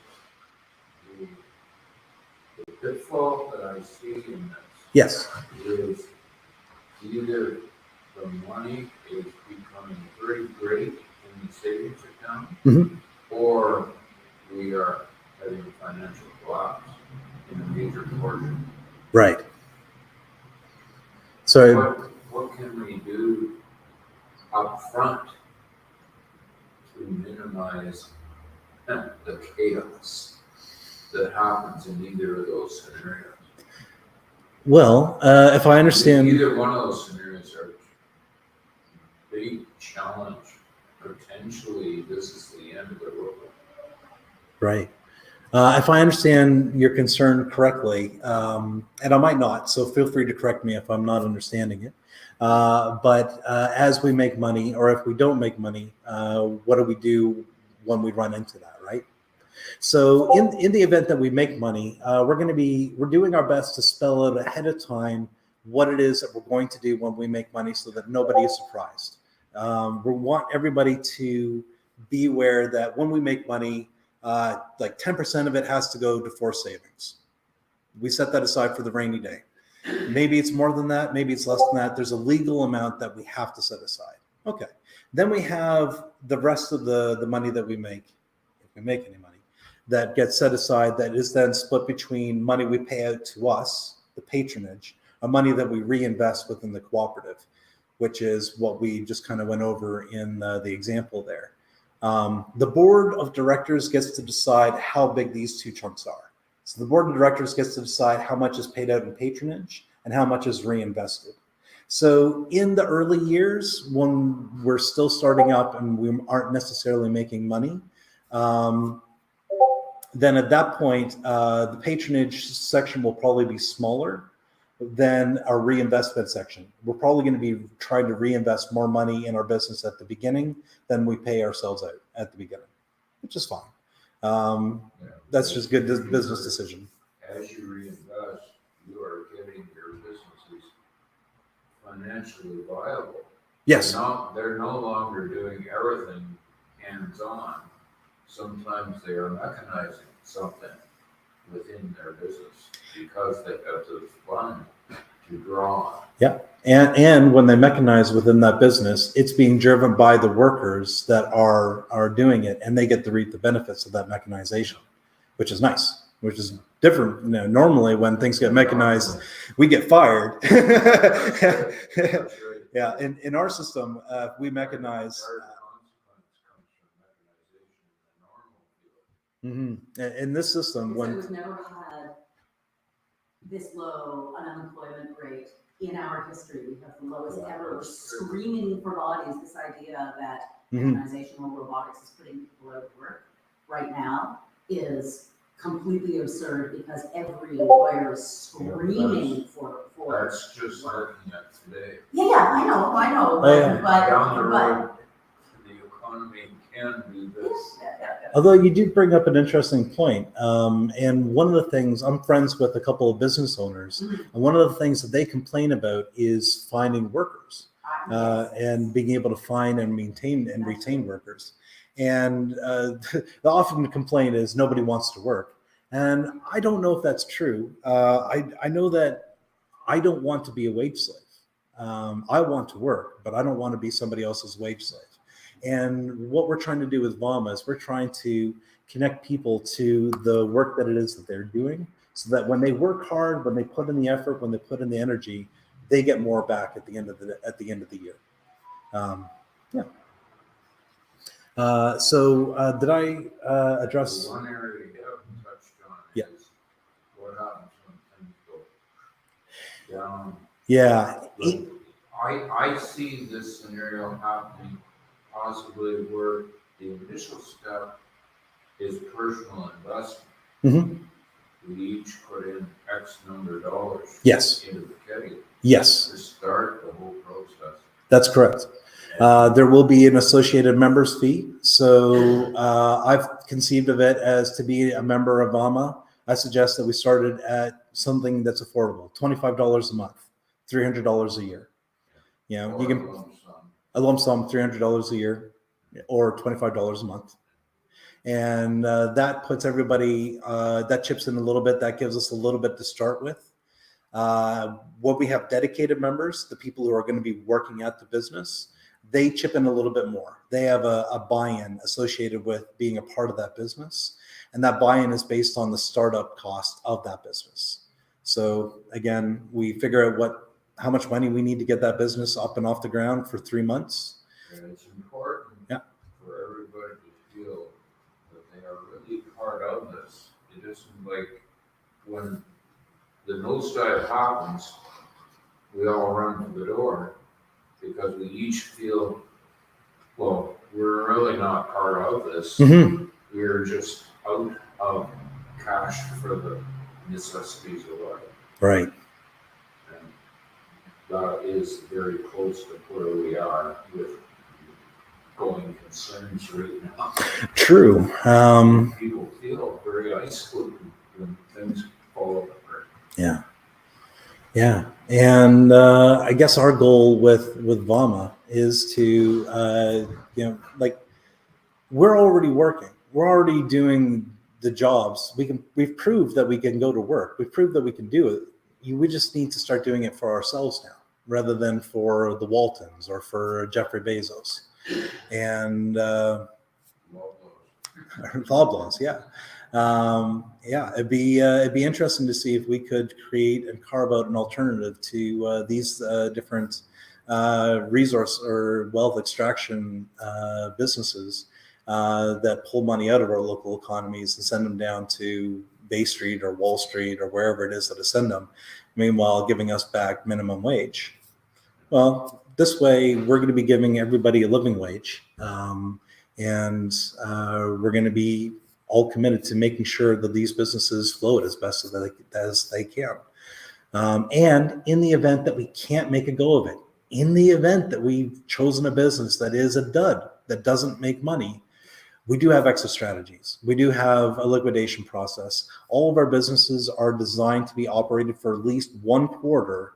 D: the pitfall that I see in this?
A: Yes.
D: Is either the money is becoming very great in the savings account,
A: Mhm.
D: or we are having a financial collapse in a major portion.
A: Right. So
D: What can we do up front to minimize the chaos that happens in either of those scenarios?
A: well, if I understand.
D: Either one of those scenarios are a big challenge. Potentially, this is the end of the world.
A: Right. If I understand your concern correctly, and I might not, so feel free to correct me if I'm not understanding it. But as we make money, or if we don't make money, what do we do when we run into that, right? So in the event that we make money, we're doing our best to spell out ahead of time what it is that we're going to do when we make money, so that nobody is surprised. We want everybody to be aware that when we make money, like 10% of it has to go to forced savings. We set that aside for the rainy day. Maybe it's more than that, maybe it's less than that. There's a legal amount that we have to set aside. Okay. Then we have the rest of the money that we make, if we make any money, that gets set aside, that is then split between money we pay out to us, the patronage, and money that we reinvest within the cooperative, which is what we just kind of went over in the example there. The board of directors gets to decide how big these two chunks are. So the board of directors gets to decide how much is paid out in patronage and how much is reinvested. So in the early years, when we're still starting up and we aren't necessarily making money, then at that point, the patronage section will probably be smaller than our reinvestment section. We're probably going to be trying to reinvest more money in our business at the beginning than we pay ourselves out at the beginning, which is fine. That's just good business decision.
D: As you reinvest, you are getting your businesses financially viable.
A: Yes.
D: They're no longer doing everything hands-on. Sometimes they are mechanizing something within their business because they have the fund to draw on.
A: Yeah. And when they mechanize within that business, it's being driven by the workers that are doing it, and they get to reap the benefits of that mechanization, which is nice, which is different. You know, normally when things get mechanized, we get fired.
D: That's right.
A: Yeah. In our system, we mechanize. In this system,
E: So we've never had this low an unemployment rate in our history. We have the lowest ever. We're screaming for bodies. This idea that mechanization or robotics is putting people out of work right now is completely absurd, because every employer is screaming for
D: That's just
E: work.
D: looking at today.
E: Yeah, I know,
A: Oh, yeah.
E: but
D: Down the road, the economy can do this.
A: Although you do bring up an interesting point. And one of the things, I'm friends with a couple of business owners, and one of the things that they complain about is finding workers and being able to find and maintain and retain workers. And the often complaint is nobody wants to work. And I don't know if that's true. I know that I don't want to be a wage slave. I want to work, but I don't want to be somebody else's wage slave. And what we're trying to do with VAWMA is we're trying to connect people to the work that it is that they're doing, so that when they work hard, when they put in the effort, when they put in the energy, they get more back at the end of the year. Yeah. So did I address?
D: The one area you haven't touched on is what happens when things go down.
A: Yeah.
D: I see this scenario happening possibly where the initial step is personal investment.
A: Mhm.
D: We each put in X number of dollars
A: Yes.
D: into the kitty
A: Yes,
D: to start the whole process.
A: that's correct. There will be an associated members fee. So I've conceived of it as to be a member of VAWMA. I suggest that we started at something that's affordable, $25 a month, $300 a year. You know,
D: Or
A: you can
D: lump sum.
A: a lump sum, $300 a year, or $25 a month, and that puts everybody. That chips in a little bit. That gives us a little bit to start with. What we have dedicated members, the people who are going to be working at the business, they chip in a little bit more. They have a buy-in associated with being a part of that business. And that buy-in is based on the startup cost of that business. So again, we figure out how much money we need to get that business up and off the ground for 3 months.
D: And it's important
A: Yeah.
D: for everybody to feel that they are really part of this. It isn't like when the nosedive happens, we all run to the door because we each feel, well, we're really not part of this.
A: Mm-hmm.
D: We're just out of cash for the necessities of life.
A: Right.
D: And that is very close to where we are with going concerns right now.
A: True.
D: People feel very isolated when things fall apart.
A: Yeah. Yeah. And I guess our goal with VAWMA is to, like, we're already working. We're already doing the jobs. We've proved that we can go to work. We've proved that we can do it. We just need to start doing it for ourselves now, rather than for the Waltons or for Jeffrey Bezos. And Loblaws, yeah. It'd be interesting to see if we could create and carve out an alternative to these different resource or wealth extraction businesses that pull money out of our local economies and send them down to Bay Street or Wall Street or wherever it is that they send them, meanwhile giving us back minimum wage. Well, this way we're going to be giving everybody a living wage, and we're going to be all committed to making sure that these businesses float as best as they can. And in the event that we can't make a go of it, in the event that we've chosen a business that is a dud, that doesn't make money, we do have exit strategies. We do have a liquidation process. All of our businesses are designed to be operated for at least 1 quarter,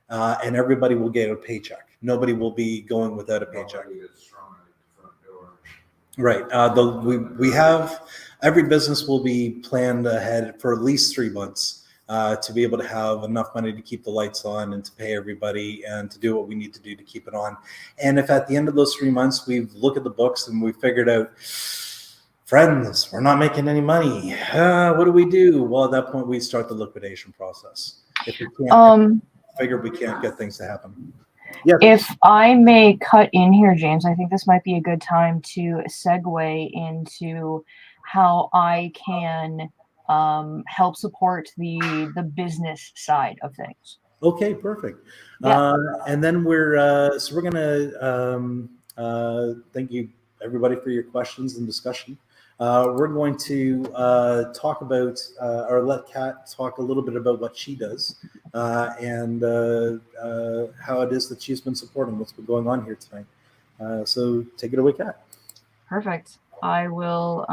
A: and everybody will get a paycheck. Nobody will be going without a paycheck.
D: Nobody gets thrown out the front door.
A: Right. We have every business will be planned ahead for at least 3 months to be able to have enough money to keep the lights on and to pay everybody and to do what we need to do to keep it on. And if at the end of those 3 months we've looked at the books and we figured out, friends, we're not making any money. What do we do? Well, at that point we start the liquidation process. If we can't figure we can't get things to happen. Yeah.
B: If I may cut in here, James, I think this might be a good time to segue into how I can help support the business side of things.
A: Okay, perfect.
B: Yeah.
A: And then we're gonna thank you everybody for your questions and discussion. We're going to talk about or let Kat talk a little bit about what she does and how it is that she's been supporting what's been going on here tonight. So take it away, Kat.
B: Perfect. I will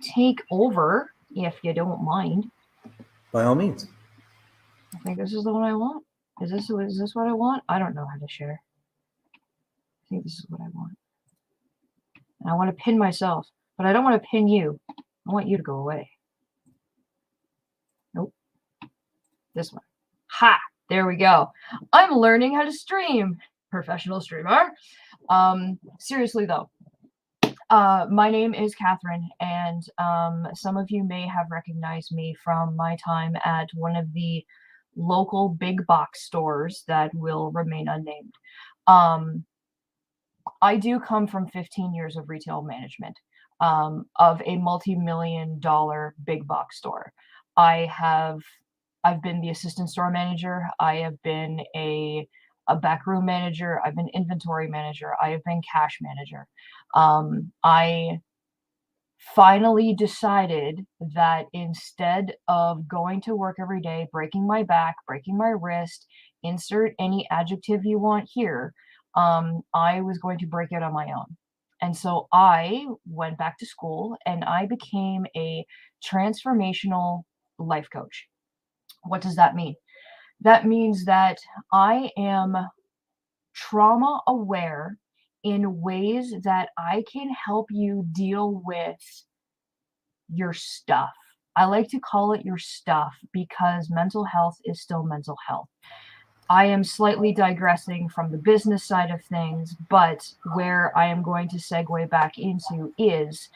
B: take over if you don't mind.
A: By all means.
B: I think this is the one I want. Is this what I want? I don't know how to share. I think this is what I want. And I want to pin myself, but I don't want to pin you. I want you to go away. Nope. This one. Ha! There we go. I'm learning how to stream. Professional streamer. Seriously though. My name is Catherine, and some of you may have recognized me from my time at one of the local big box stores that will remain unnamed. I do come from 15 years of retail management of a multi-million-dollar big box store. I have I've been the assistant store manager. I have been a backroom manager. I've been inventory manager. I have been cash manager. I finally decided that instead of going to work every day, breaking my back, breaking my wrist, insert any adjective you want here, I was going to break it on my own. And so I went back to school and I became a transformational life coach. What does that mean? That means that I am trauma aware in ways that I can help you deal with your stuff. I like to call it your stuff because mental health is still mental health. I am slightly digressing from the business side of things, but where I am going to segue back into is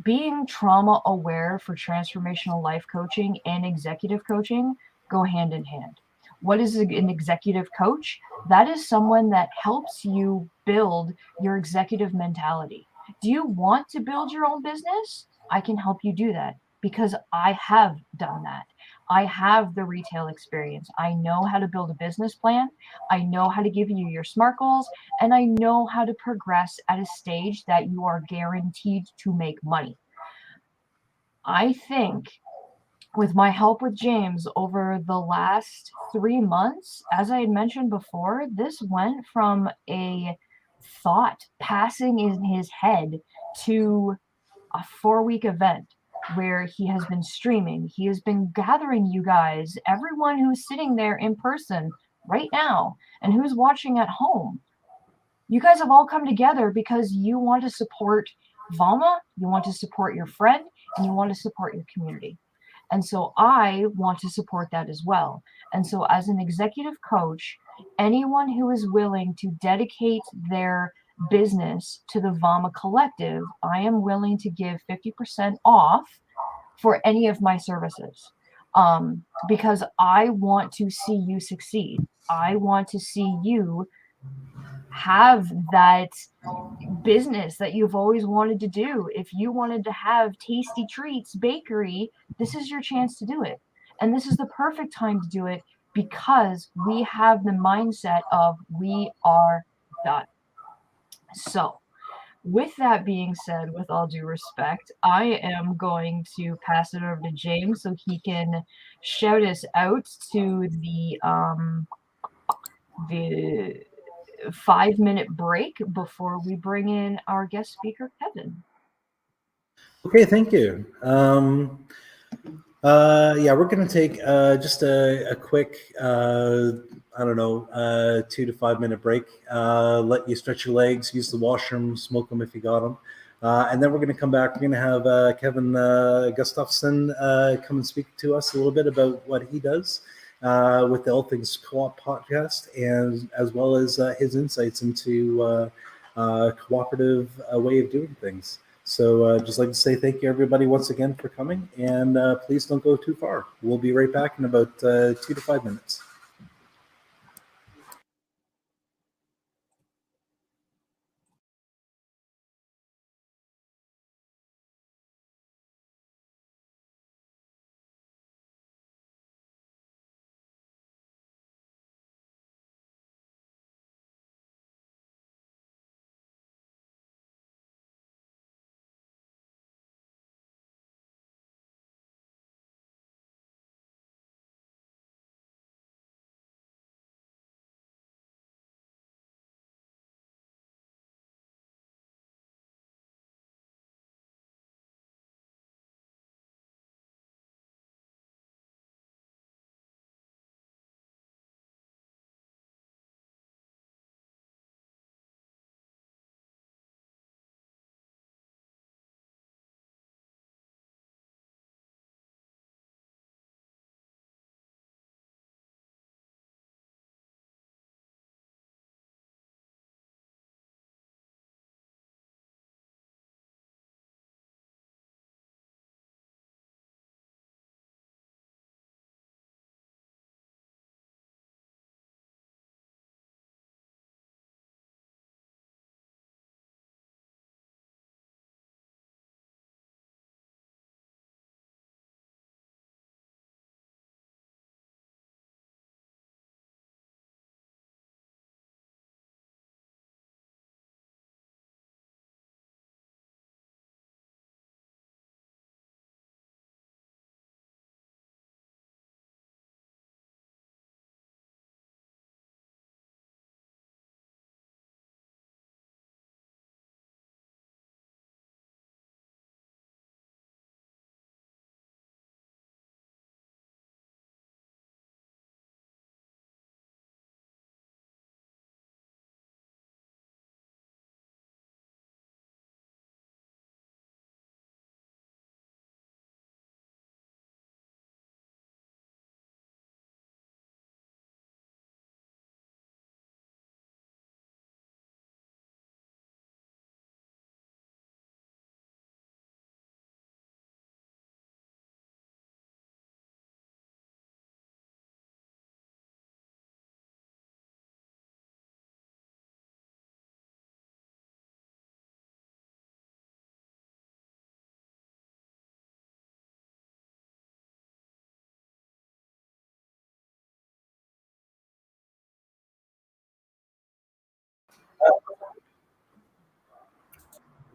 B: being trauma aware for transformational life coaching and executive coaching go hand in hand. What is an executive coach? That is someone that helps you build your executive mentality. Do you want to build your own business? I can help you do that because I have done that. I have the retail experience. I know how to build a business plan. I know how to give you your SMART goals, and I know how to progress at a stage that you are guaranteed to make money. I think with my help with James over the last 3 months, as I had mentioned before, this went from a thought passing in his head to a 4-week event where he has been streaming. He has been gathering you guys, everyone who's sitting there in person right now and who's watching at home. You guys have all come together because you want to support VAWMA, you want to support your friend, and you want to support your community. And so I want to support that as well. And so as an executive coach, anyone who is willing to dedicate their business to the VAWMA Collective, I am willing to give 50% off for any of my services. Because I want to see you succeed. I want to see you have that business that you've always wanted to do. If you wanted to have Tasty Treats Bakery, this is your chance to do it. And this is the perfect time to do it because we have the mindset of we are done. So, with that being said, with all due respect, I am going to pass it over to James so he can shout us out to the 5-minute break before we bring in our guest speaker, Kevin.
A: Okay, thank you. We're going to take just a quick, 2 to 5 minute break. Let you stretch your legs, use the washroom, smoke them if you got them. And then we're going to come back. We're going to have Kevin Gustafson come and speak to us a little bit about what he does with the All Things Co-op podcast, and as well as his insights into cooperative way of doing things. So just like to say thank you, everybody, once again for coming, and please don't go too far. We'll be right back in about 2 to 5 minutes.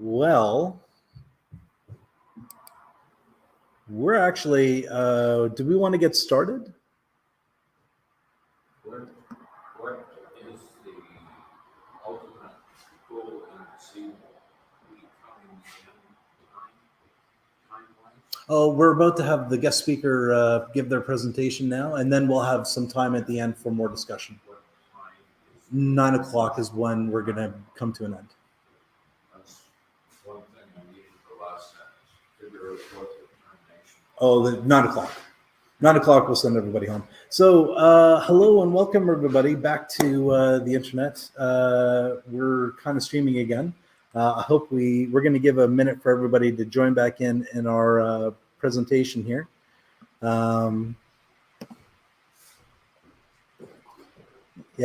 A: Well, we're actually, do we want to get started?
D: What is the ultimate goal in seeing becoming time-wise?
A: Oh, we're about to have the guest speaker give their presentation now, and then we'll have some time at the end for more discussion.
D: What time is
A: 9 o'clock is when we're going to come to an end.
D: That's one thing I needed for last sentence. Figure out what the termination.
A: Oh, 9 o'clock. 9 o'clock, we'll send everybody home. So, hello and welcome everybody back to the internet. We're kind of streaming again. I hope we're going to give a minute for everybody to join back in our presentation here. Yeah,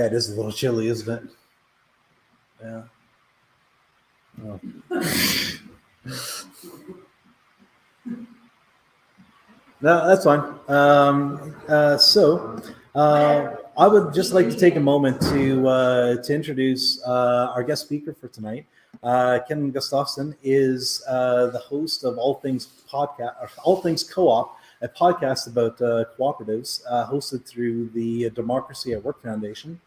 A: it is a little chilly, isn't it? Yeah. Oh. No, that's fine. I would just like to take a moment to introduce our guest speaker for tonight. Kevin Gustafson is the host of All Things Podcast, or All Things Co-op, a podcast about cooperatives, hosted through the Democracy at Work Foundation.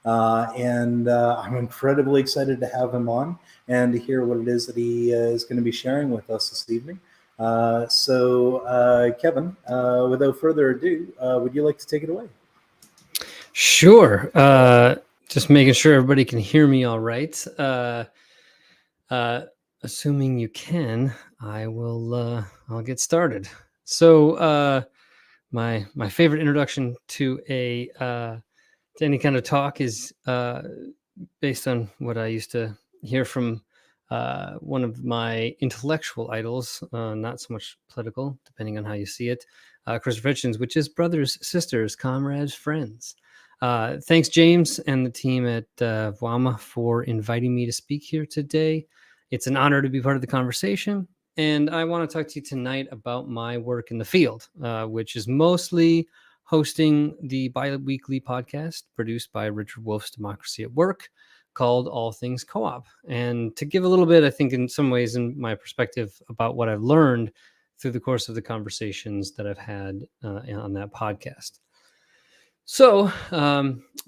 A: And I'm incredibly excited to have him on and to hear what it is that he is going to be sharing with us this evening. Kevin, without further ado, would you like to take it away?
F: Sure. Just making sure everybody can hear me all right. Assuming you can, I'll get started. So, my favorite introduction to any kind of talk is based on what I used to hear from one of my intellectual idols, not so much political, depending on how you see it, Christopher Hitchens, which is brothers, sisters, comrades, friends. Thanks, James and the team at VAWMA for inviting me to speak here today. It's an honor to be part of the conversation, and I want to talk to you tonight about my work in the field, which is mostly hosting the bi-weekly podcast produced by Richard Wolf's Democracy at Work called All Things Co-op. And to give a little bit, I think in some ways in my perspective about what I've learned through the course of the conversations that I've had on that podcast. So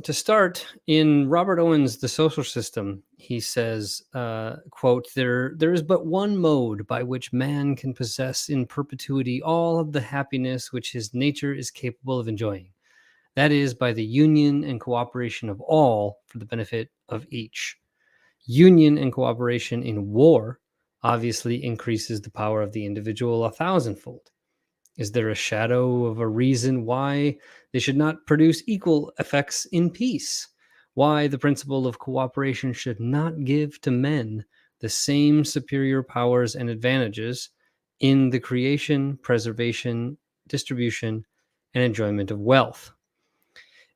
F: to start, in Robert Owen's The Social System, he says, quote, there is but one mode by which man can possess in perpetuity all of the happiness which his nature is capable of enjoying. That is by the union and cooperation of all for the benefit of each. Union and cooperation in war obviously increases the power of the individual 1,000-fold. Is there a shadow of a reason why they should not produce equal effects in peace? Why the principle of cooperation should not give to men the same superior powers and advantages in the creation, preservation, distribution, and enjoyment of wealth?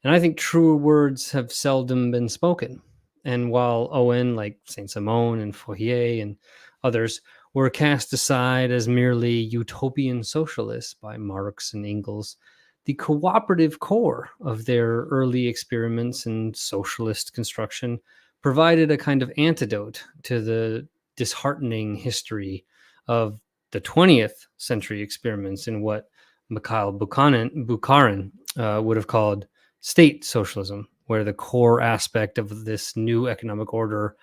F: And I think truer words have seldom been spoken. And while Owen, like Saint-Simon and Fourier and others, were cast aside as merely utopian socialists by Marx and Engels, the cooperative core of their early experiments in socialist construction provided a kind of antidote to the disheartening history of the 20th century experiments in what Mikhail Bukharin would have called state socialism, where the core aspect of this new economic order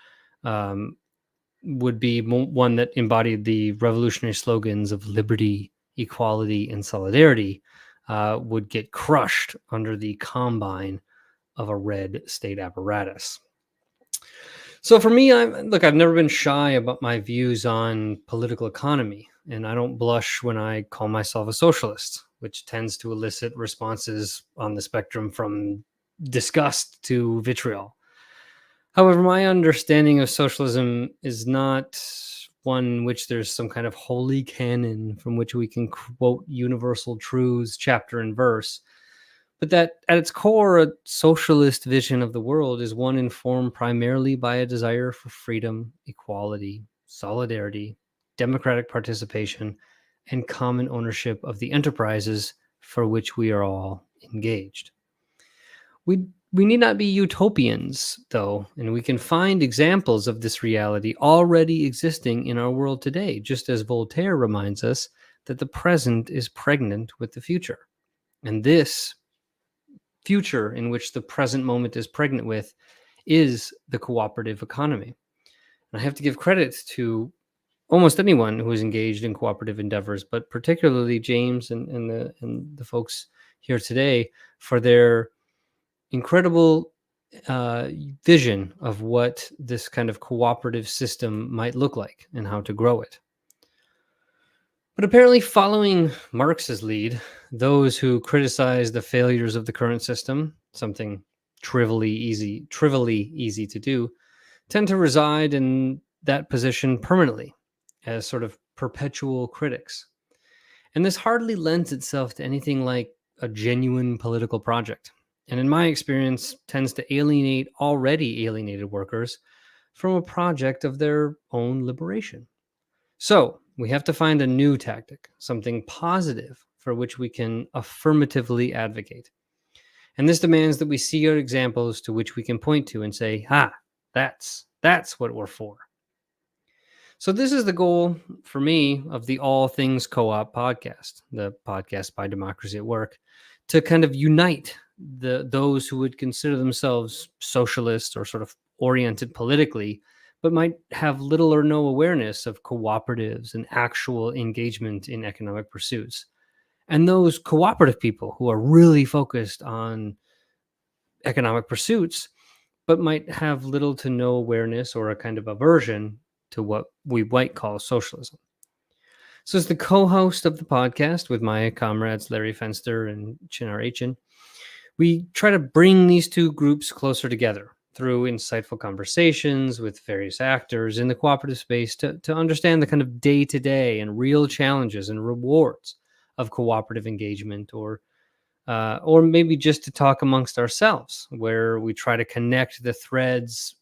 F: would be one that embodied the revolutionary slogans of liberty, equality, and solidarity, would get crushed under the combine of a red state apparatus. So for me, I've never been shy about my views on political economy, and I don't blush when I call myself a socialist, which tends to elicit responses on the spectrum from disgust to vitriol. However, my understanding of socialism is not one in which there's some kind of holy canon from which we can quote universal truths, chapter and verse, but that at its core, a socialist vision of the world is one informed primarily by a desire for freedom, equality, solidarity, democratic participation, and common ownership of the enterprises for which we are all engaged. We need not be utopians, though, and we can find examples of this reality already existing in our world today, just as Voltaire reminds us that the present is pregnant with the future. And this future in which the present moment is pregnant with is the cooperative economy. And I have to give credit to almost anyone who is engaged in cooperative endeavors, but particularly James and the folks here today for their incredible vision of what this kind of cooperative system might look like and how to grow it. But apparently, following Marx's lead, those who criticize the failures of the current system, something trivially easy to do, tend to reside in that position permanently as sort of perpetual critics. And this hardly lends itself to anything like a genuine political project. And in my experience, tends to alienate already alienated workers from a project of their own liberation. So we have to find a new tactic, something positive for which we can affirmatively advocate. And this demands that we see our examples to which we can point to and say, that's what we're for. So this is the goal for me of the All Things Co-op podcast, the podcast by Democracy at Work, to kind of unite those who would consider themselves socialist or sort of oriented politically, but might have little or no awareness of cooperatives and actual engagement in economic pursuits. And those cooperative people who are really focused on economic pursuits, but might have little to no awareness or a kind of aversion to what we might call socialism. So as the co-host of the podcast with my comrades Larry Fenster and Chinar Achin, we try to bring these two groups closer together through insightful conversations with various actors in the cooperative space to understand the kind of day-to-day and real challenges and rewards of cooperative engagement, or maybe just to talk amongst ourselves, where we try to connect the threads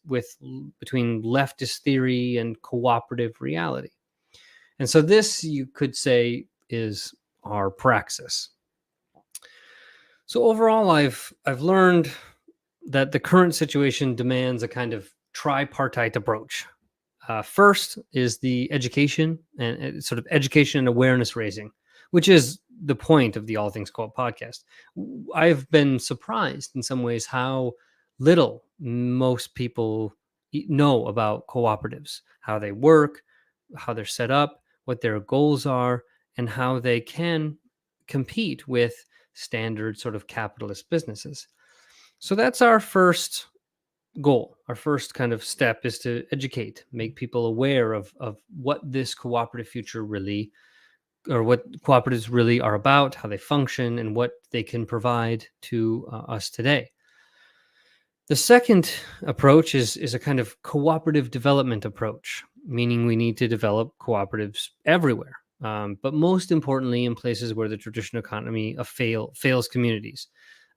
F: between leftist theory and cooperative reality. And so this, you could say, is our praxis. So overall, I've learned that the current situation demands a kind of tripartite approach. First is the education and sort of education and awareness raising, which is the point of the All Things Co-op podcast. I've been surprised in some ways how little most people know about cooperatives, how they work, how they're set up, what their goals are, and how they can compete with standard sort of capitalist businesses. So that's our first goal. Our first kind of step is to educate, make people aware of what this cooperative future really, or what cooperatives really are about, how they function, and what they can provide to us today. The second approach is a kind of cooperative development approach, meaning we need to develop cooperatives everywhere, but most importantly in places where the traditional economy fails communities.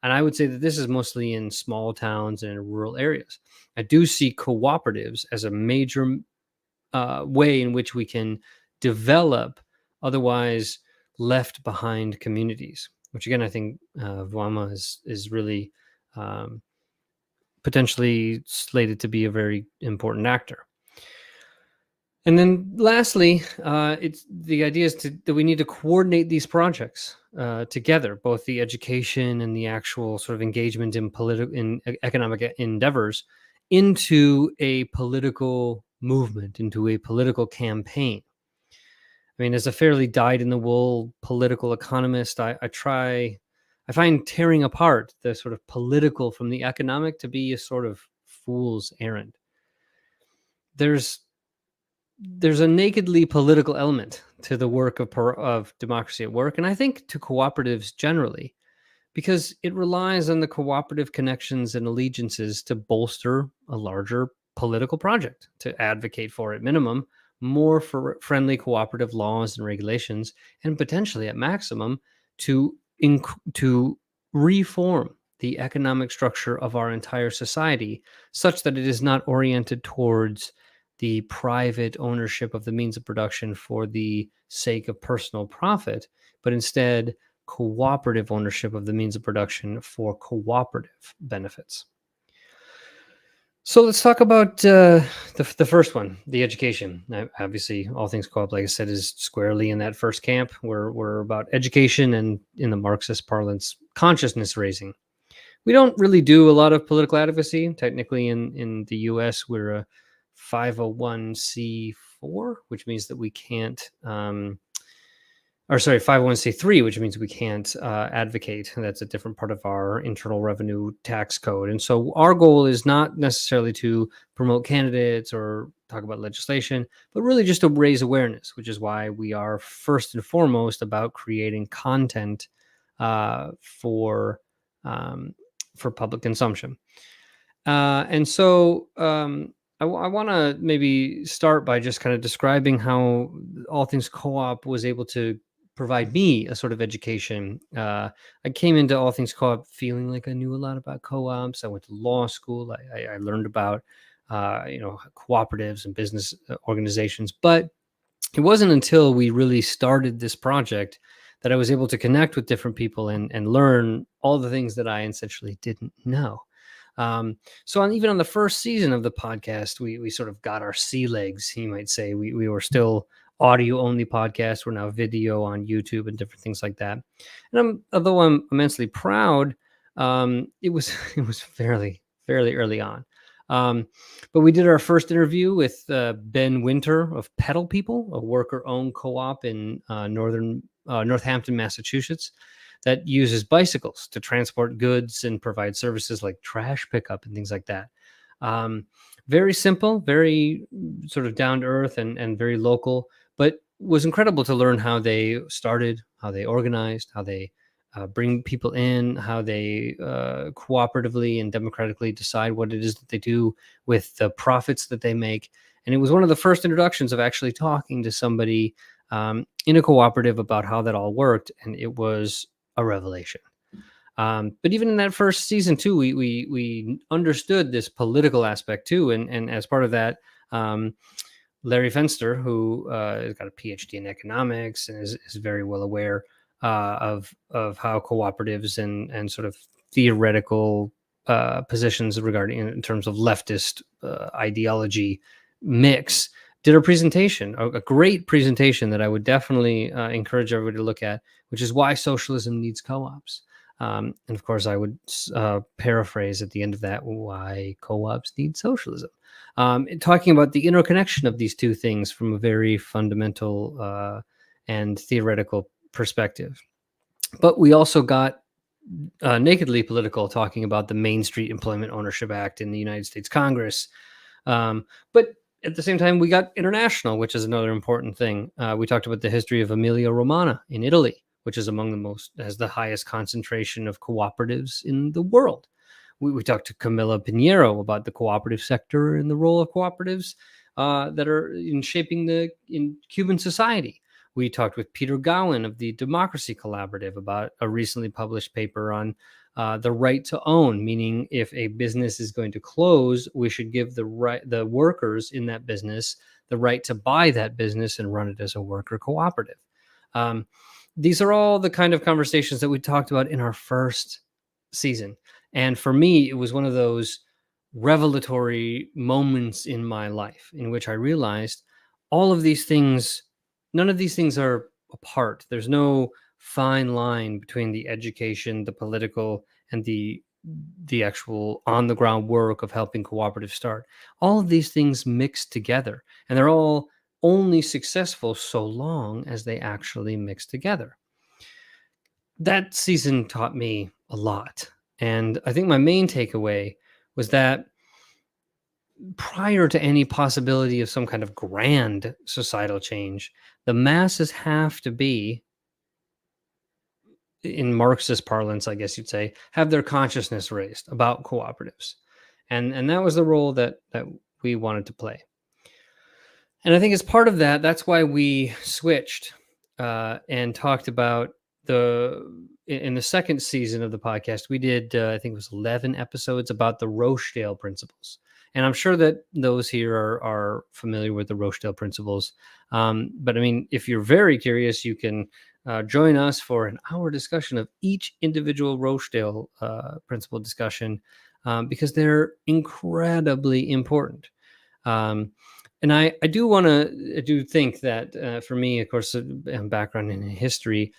F: And I would say that this is mostly in small towns and in rural areas. I do see cooperatives as a major way in which we can develop otherwise left behind communities, which again, I think VAWMA is really potentially slated to be a very important actor. And then lastly, it's the idea is that we need to coordinate these projects together, both the education and the actual sort of engagement in economic endeavors, into a political movement, into a political campaign. I mean, as a fairly dyed-in-the-wool political economist, I find tearing apart the sort of political from the economic to be a sort of fool's errand. There's a nakedly political element to the work of Democracy at Work, and I think to cooperatives generally, because it relies on the cooperative connections and allegiances to bolster a larger political project, to advocate for, at minimum, more for friendly cooperative laws and regulations, and potentially at maximum to reform the economic structure of our entire society such that it is not oriented towards the private ownership of the means of production for the sake of personal profit, but instead cooperative ownership of the means of production for cooperative benefits. So let's talk about the first one, the education. Now, obviously, all things co-op, like I said, is squarely in that first camp. We're about education and, in the Marxist parlance, consciousness raising. We don't really do a lot of political advocacy. Technically, in the U.S., we're a 501c4, which means that we can't, 501c3, which means we can't advocate. That's a different part of our internal revenue tax code. And so our goal is not necessarily to promote candidates or talk about legislation, but really just to raise awareness, which is why we are first and foremost about creating content for public consumption. And so I want to maybe start by just kind of describing how All Things Co-op was able to provide me a sort of education. I came into All Things Co-op feeling like I knew a lot about co-ops. I went to law school. I learned about cooperatives and business organizations, but it wasn't until we really started this project that I was able to connect with different people and learn all the things that I essentially didn't know. So even on the first season of the podcast, we sort of got our sea legs, you might say. We were still audio only podcast. We're now video on YouTube and different things like that. And although I'm immensely proud, it was fairly early on. But we did our first interview with Ben Winter of Pedal People, a worker-owned co-op in Northampton, Massachusetts, that uses bicycles to transport goods and provide services like trash pickup and things like that. Very simple, very sort of down to earth and very local, but was incredible to learn how they started, how they organized, how they bring people in, how they cooperatively and democratically decide what it is that they do with the profits that they make. And it was one of the first introductions of actually talking to somebody in a cooperative about how that all worked. And it was a revelation. But even in that first season too, we understood this political aspect too. And as part of that, Larry Fenster, who has got a PhD in economics and is very well aware of how cooperatives and sort of theoretical positions regarding in terms of leftist ideology mix, did a presentation, a great presentation that I would definitely encourage everybody to look at, which is why socialism needs co-ops. And of course, I would paraphrase at the end of that, why co-ops need socialism. Talking about the interconnection of these two things from a very fundamental and theoretical perspective. But we also got nakedly political, talking about the Main Street Employment Ownership Act in the United States Congress. But at the same time, we got international, which is another important thing. We talked about the history of Emilia Romagna in Italy, which is has the highest concentration of cooperatives in the world. We talked to Camilla Pinheiro about the cooperative sector and the role of cooperatives that are in shaping in Cuban society. We talked with Peter Gowan of the Democracy Collaborative about a recently published paper on the right to own, meaning if a business is going to close, we should give the workers in that business the right to buy that business and run it as a worker cooperative. These are all the kind of conversations that we talked about in our first season. And for me, it was one of those revelatory moments in my life in which I realized all of these things, none of these things are apart. There's no fine line between the education, the political, and the actual on-the-ground work of helping cooperatives start. All of these things mix together, and they're all only successful so long as they actually mix together. That season taught me a lot. And I think my main takeaway was that prior to any possibility of some kind of grand societal change, the masses have to be, in Marxist parlance, I guess you'd say, have their consciousness raised about cooperatives. And that was the role that we wanted to play. And I think as part of that, that's why we switched and talked about in the second season of the podcast, we did, I think it was 11 episodes about the Rochdale principles. And I'm sure that those here are familiar with the Rochdale principles. But I mean, if you're very curious, you can join us for an hour discussion of each individual Rochdale principle discussion because they're incredibly important. And I do think that for me, of course, background in history,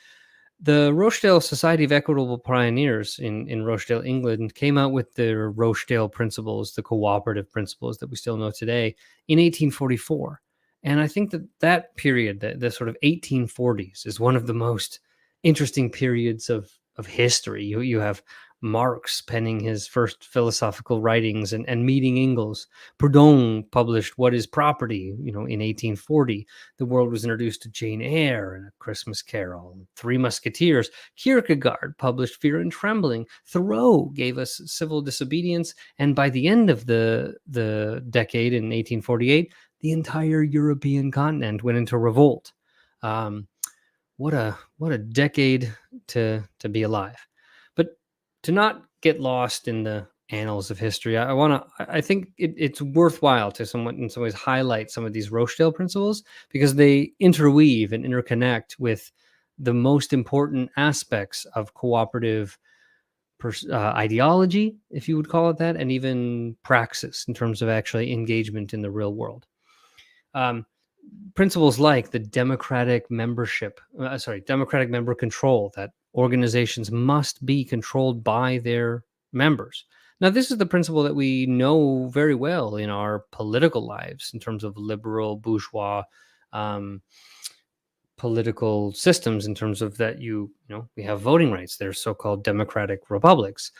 F: the Rochdale Society of Equitable Pioneers in Rochdale, England, came out with their Rochdale principles, the cooperative principles that we still know today, in 1844. And I think that period, the sort of 1840s, is one of the most interesting periods of history. You have Marx penning his first philosophical writings and meeting Engels. Proudhon published What is Property, in 1840. The world was introduced to Jane Eyre and A Christmas Carol, Three Musketeers. Kierkegaard published Fear and Trembling. Thoreau gave us Civil Disobedience. And by the end of the decade in 1848, the entire European continent went into revolt. What a decade to be alive. But to not get lost in the annals of history, I think it's worthwhile to in some ways highlight some of these Rochdale principles because they interweave and interconnect with the most important aspects of cooperative ideology, if you would call it that, and even praxis in terms of actually engagement in the real world. Principles like the democratic member control, that organizations must be controlled by their members. Now, this is the principle that we know very well in our political lives in terms of liberal, bourgeois political systems, in terms of that we have voting rights. They're so-called democratic republics.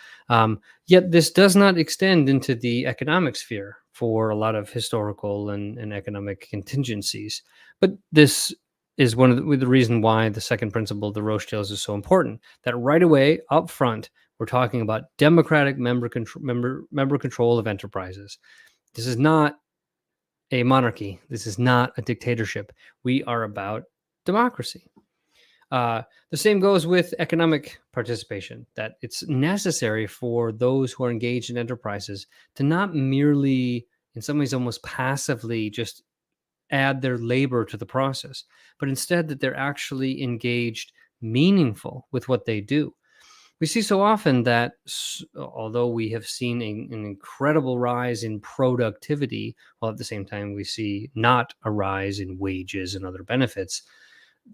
F: Yet this does not extend into the economic sphere for a lot of historical and economic contingencies. But this is one of the reason why the second principle of the Rochdales is so important, that right away up front, we're talking about democratic member control of enterprises. This is not a monarchy. This is not a dictatorship. We are about democracy. The same goes with economic participation, that it's necessary for those who are engaged in enterprises to not merely, in some ways almost passively, just add their labor to the process, but instead that they're actually engaged meaningful with what they do. We see so often that although we have seen an incredible rise in productivity, while at the same time we see not a rise in wages and other benefits,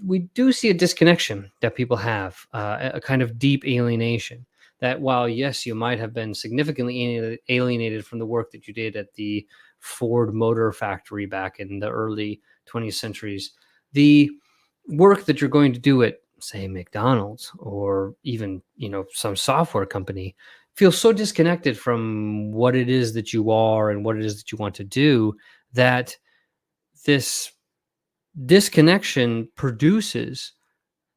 F: we do see a disconnection that people have, a kind of deep alienation, that while, yes, you might have been significantly alienated from the work that you did at the Ford Motor Factory back in the early 20th centuries, the work that you're going to do at, say, McDonald's or even, some software company feels so disconnected from what it is that you are and what it is that you want to do, that this disconnection produces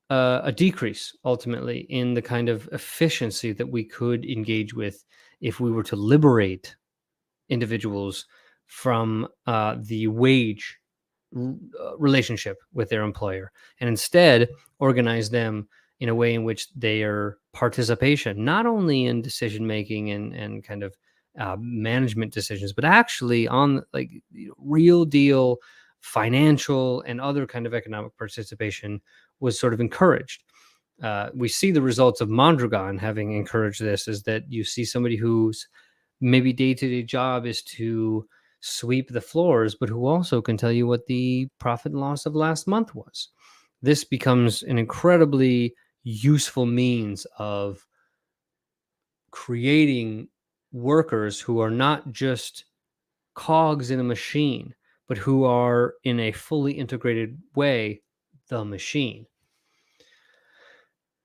F: a decrease ultimately in the kind of efficiency that we could engage with if we were to liberate individuals from the wage relationship with their employer, and instead organize them in a way in which their participation, not only in decision making and kind of management decisions, but actually on real deal financial and other kind of economic participation, was sort of encouraged. We see the results of Mondragon having encouraged this, is that you see somebody whose maybe day-to-day job is to sweep the floors, but who also can tell you what the profit and loss of last month was. This becomes an incredibly useful means of creating workers who are not just cogs in a machine, but who are in a fully integrated way the machine.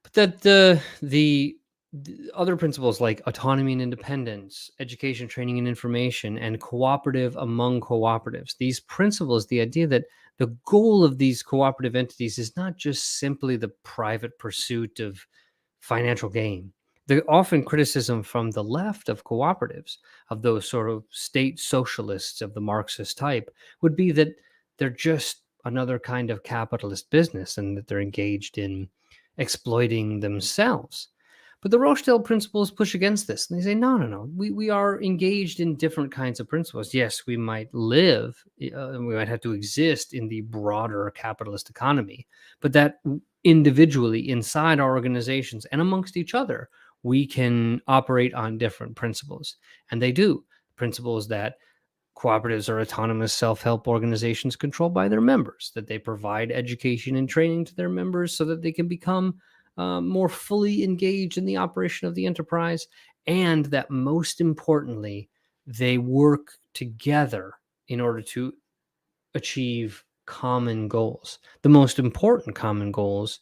F: But that the other principles like autonomy and independence, education, training, and information, and cooperative among cooperatives, these principles, the idea that the goal of these cooperative entities is not just simply the private pursuit of financial gain. The often criticism from the left of cooperatives, of those sort of state socialists of the Marxist type, would be that they're just another kind of capitalist business and that they're engaged in exploiting themselves. But the Rochdale principles push against this. And they say, no. We are engaged in different kinds of principles. Yes, we might live, we might have to exist in the broader capitalist economy, but that individually inside our organizations and amongst each other, we can operate on different principles. And they do. Principles that cooperatives are autonomous self-help organizations controlled by their members, that they provide education and training to their members so that they can become more fully engaged in the operation of the enterprise, and that most importantly, they work together in order to achieve common goals. The most important common goals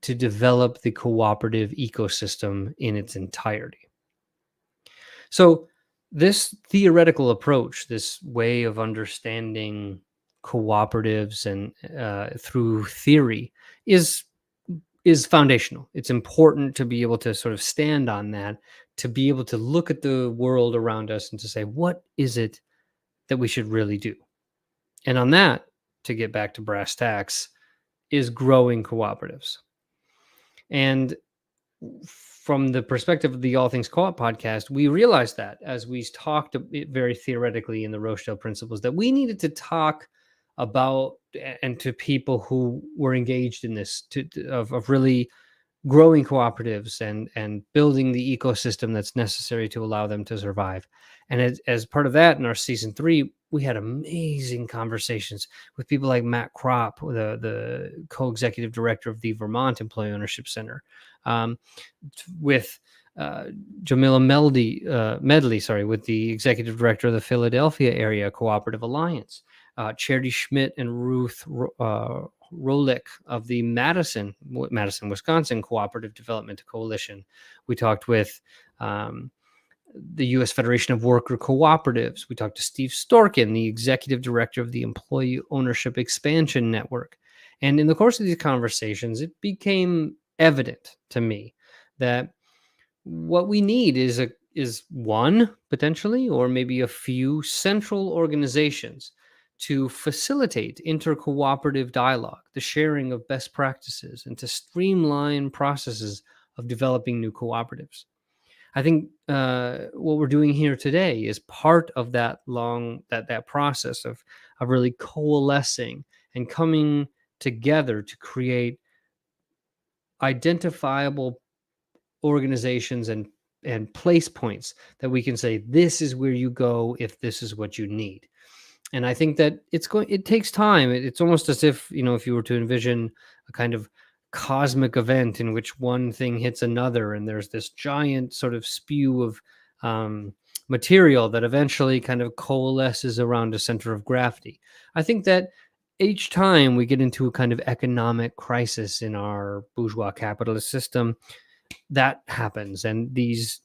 F: to develop the cooperative ecosystem in its entirety. So this theoretical approach, this way of understanding cooperatives and through theory is foundational. It's important to be able to sort of stand on that, to be able to look at the world around us and to say, what is it that we should really do? And on that, to get back to brass tacks, is growing cooperatives. And from the perspective of the All Things Co-op podcast, we realized that as we talked very theoretically in the Rochdale Principles, that we needed to talk about and to people who were engaged in this of really growing cooperatives and building the ecosystem that's necessary to allow them to survive. And as part of that, in our season 3, we had amazing conversations with people like Matt Kropp, the co-executive director of the Vermont Employee Ownership Center, with Jamila Medley, with the executive director of the Philadelphia Area Cooperative Alliance, Charity Schmidt and Ruth Rolick of the Madison, Wisconsin Cooperative Development Coalition. We talked with the U.S. Federation of Worker Cooperatives. We talked to Steve Storkin, the executive director of the Employee Ownership Expansion Network. And in the course of these conversations, it became evident to me that what we need is one, potentially, or maybe a few central organizations to facilitate intercooperative dialogue, the sharing of best practices, and to streamline processes of developing new cooperatives. I think what we're doing here today is part of that that process of really coalescing and coming together to create identifiable organizations and place points that we can say, this is where you go if this is what you need. And I think that it takes time. It's almost as if, if you were to envision a kind of cosmic event in which one thing hits another, and there's this giant sort of spew of material that eventually kind of coalesces around a center of gravity. I think that each time we get into a kind of economic crisis in our bourgeois capitalist system, that happens, and these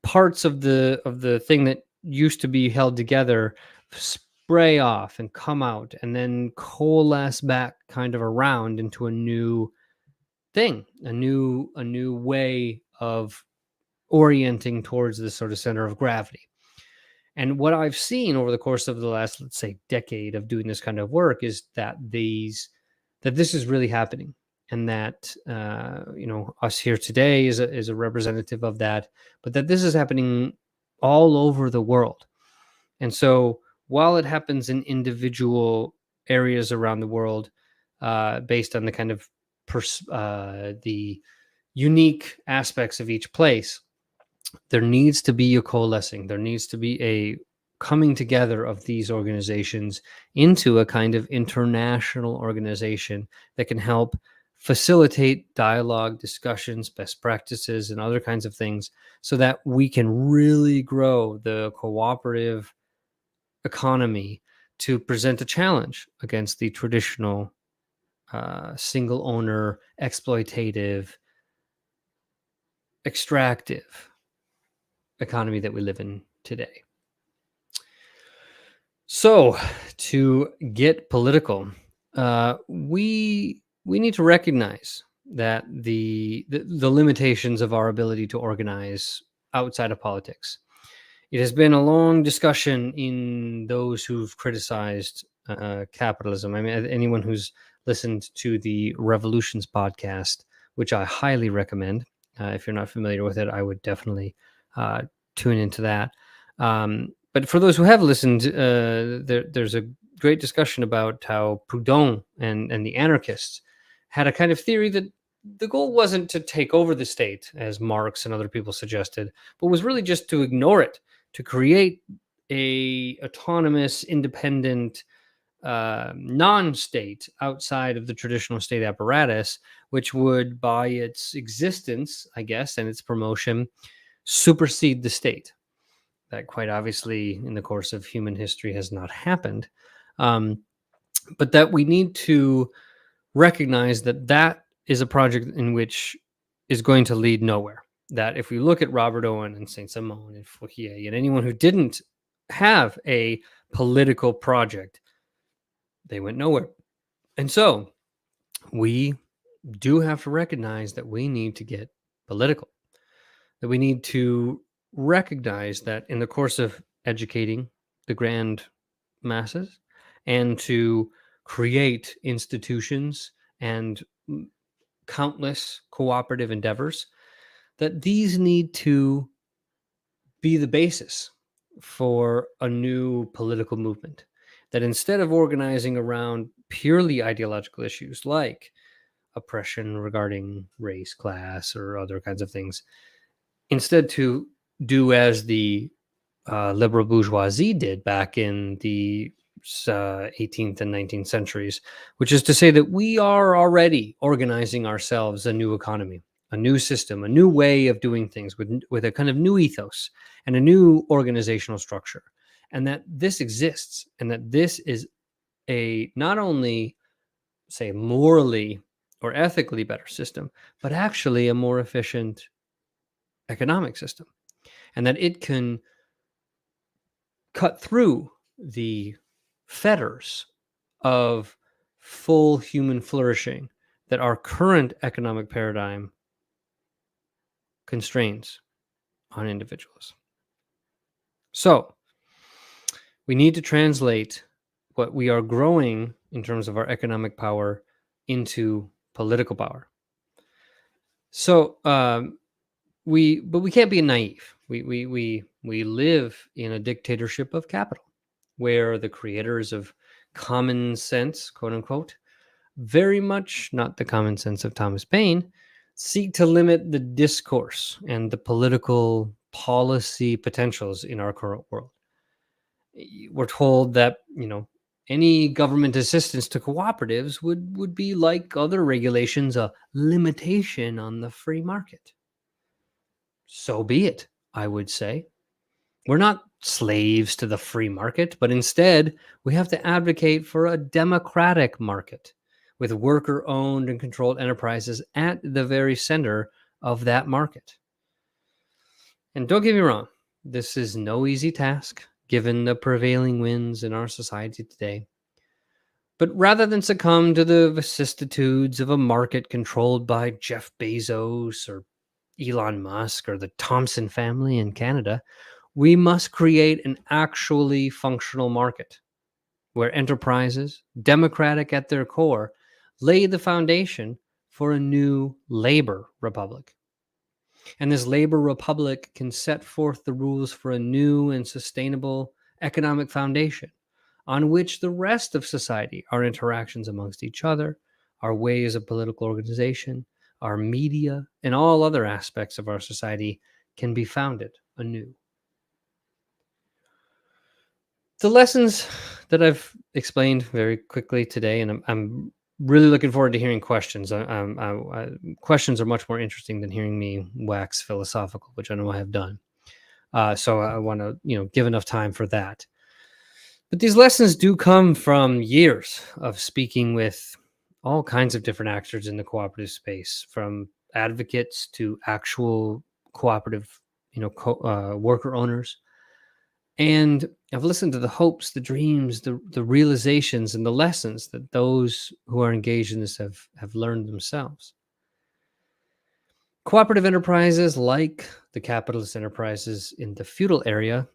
F: parts of the thing that used to be held together spray off and come out and then coalesce back kind of around into a new thing, a new way of orienting towards this sort of center of gravity. And what I've seen over the course of the last, let's say, decade of doing this kind of work is that this is really happening, and that us here today is a representative of that, but that this is happening all over the world. And so while it happens in individual areas around the world, based on the kind of the unique aspects of each place, there needs to be a coalescing. There needs to be a coming together of these organizations into a kind of international organization that can help facilitate dialogue, discussions, best practices, and other kinds of things, so that we can really grow the cooperative economy to present a challenge against the traditional single owner, exploitative, extractive economy that we live in today. So, to get political, we need to recognize that the limitations of our ability to organize outside of politics. It has been a long discussion in those who've criticized capitalism. I mean, anyone who's listened to the Revolutions podcast, which I highly recommend. If you're not familiar with it, I would definitely tune into that. But for those who have listened, there's a great discussion about how Proudhon and the anarchists had a kind of theory that the goal wasn't to take over the state, as Marx and other people suggested, but was really just to ignore it, to create a autonomous, independent non-state outside of the traditional state apparatus, which would, by its existence, I guess, and its promotion, supersede the state. That quite obviously, in the course of human history, has not happened. But that we need to recognize that that is a project in which is going to lead nowhere. That if we look at Robert Owen and Saint-Simon and Fourier and anyone who didn't have a political project, they went nowhere. And so we do have to recognize that we need to get political, that we need to recognize that in the course of educating the grand masses and to create institutions and countless cooperative endeavors, that these need to be the basis for a new political movement. That instead of organizing around purely ideological issues like oppression regarding race, class, or other kinds of things, instead to do as the liberal bourgeoisie did back in the 18th and 19th centuries, which is to say that we are already organizing ourselves a new economy, a new system, a new way of doing things with a kind of new ethos and a new organizational structure. And that this exists, and that this is a not only, say, morally or ethically better system, but actually a more efficient economic system. And that it can cut through the fetters of full human flourishing that our current economic paradigm constrains on individuals. So we need to translate what we are growing in terms of our economic power into political power. So we can't be naive. We live in a dictatorship of capital, where the creators of common sense, quote unquote, very much not the common sense of Thomas Paine, seek to limit the discourse and the political policy potentials in our current world. We're told that, any government assistance to cooperatives would be, like other regulations, a limitation on the free market. So be it, I would say. We're not slaves to the free market, but instead we have to advocate for a democratic market with worker-owned and controlled enterprises at the very center of that market. And don't get me wrong, this is no easy task given the prevailing winds in our society today. But rather than succumb to the vicissitudes of a market controlled by Jeff Bezos or Elon Musk or the Thompson family in Canada, we must create an actually functional market where enterprises, democratic at their core, lay the foundation for a new labor republic. And this labor republic can set forth the rules for a new and sustainable economic foundation on which the rest of society, our interactions amongst each other, our ways of political organization, our media, and all other aspects of our society can be founded anew. The lessons that I've explained very quickly today, and I'm really looking forward to hearing questions. Questions are much more interesting than hearing me wax philosophical, which I know I have done. So I want to, give enough time for that. But these lessons do come from years of speaking with all kinds of different actors in the cooperative space, from advocates to actual cooperative, worker owners. And I've listened to the hopes, the dreams, the realizations, and the lessons that those who are engaged in this have learned themselves. Cooperative enterprises, like the capitalist enterprises in the feudal era,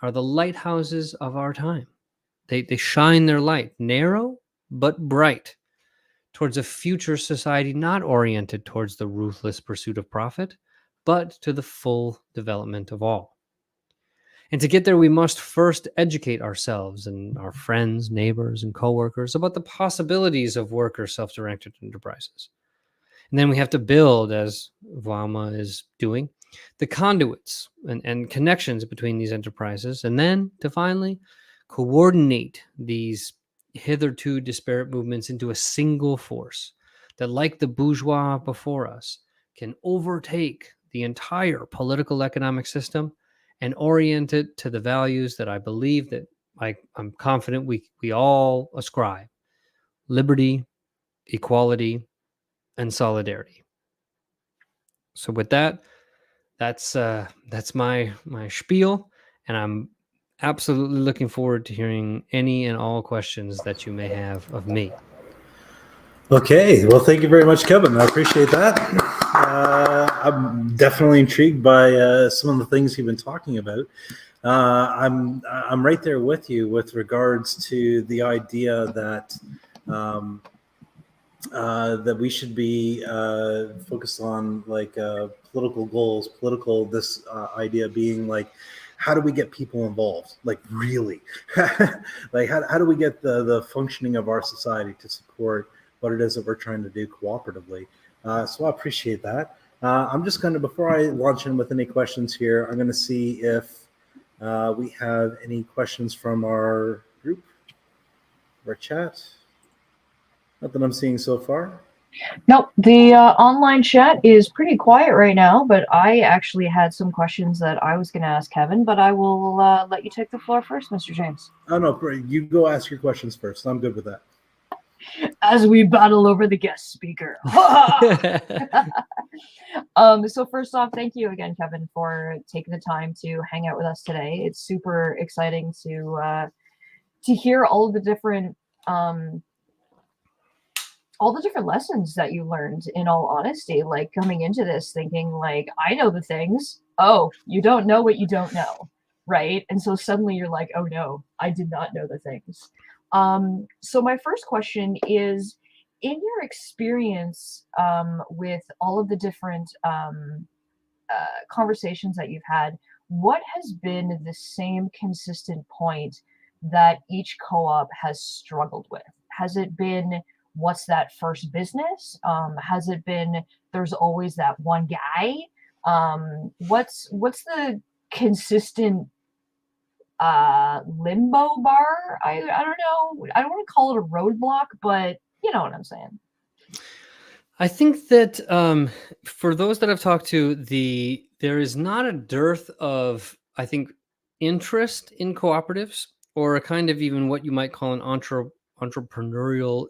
F: are the lighthouses of our time. They shine their light, narrow but bright, towards a future society not oriented towards the ruthless pursuit of profit, but to the full development of all. And to get there, we must first educate ourselves and our friends, neighbors, and coworkers about the possibilities of worker self-directed enterprises. And then we have to build, as VAWMA is doing, the conduits and connections between these enterprises, and then to finally coordinate these hitherto disparate movements into a single force that, like the bourgeois before us, can overtake the entire political economic system and orient it to the values that I believe that I'm confident we all ascribe: liberty, equality, and solidarity. So with that, that's my spiel, and I'm absolutely looking forward to hearing any and all questions that you may have of me.
A: Okay, well, thank you very much, Kevin. I appreciate that. I'm definitely intrigued by some of the things you've been talking about. I'm right there with you with regards to the idea that that we should be focused on like political goals, this idea being like, how do we get people involved? Like really, like how do we get the functioning of our society to support what it is that we're trying to do cooperatively? So I appreciate that. I'm just going to, before I launch in with any questions here, I'm going to see if we have any questions from our group, our chat. Not that I'm seeing so far.
B: Nope, the online chat is pretty quiet right now, but I actually had some questions that I was going to ask Kevin, but I will let you take the floor first, Mr. James.
A: Oh, no, you go ask your questions first. I'm good with that.
B: As we battle over the guest speaker. So first off, thank you again, Kevin, for taking the time to hang out with us today. It's super exciting to hear all of the different lessons that you learned, in all honesty, like coming into this thinking like, I know the things. Oh, you don't know what you don't know, right? And so suddenly you're like, oh no, I did not know the things. So my first question is, in your experience with all of the different conversations that you've had, what has been the same consistent point that each co-op has struggled with? Has it been, what's that first business? Has it been, there's always that one guy? What's the consistent limbo bar? I don't know. I don't want to call it a roadblock, but you know what I'm saying.
F: I think that for those that I've talked to, there is not a dearth of, I think, interest in cooperatives, or a kind of even what you might call an entrepreneurial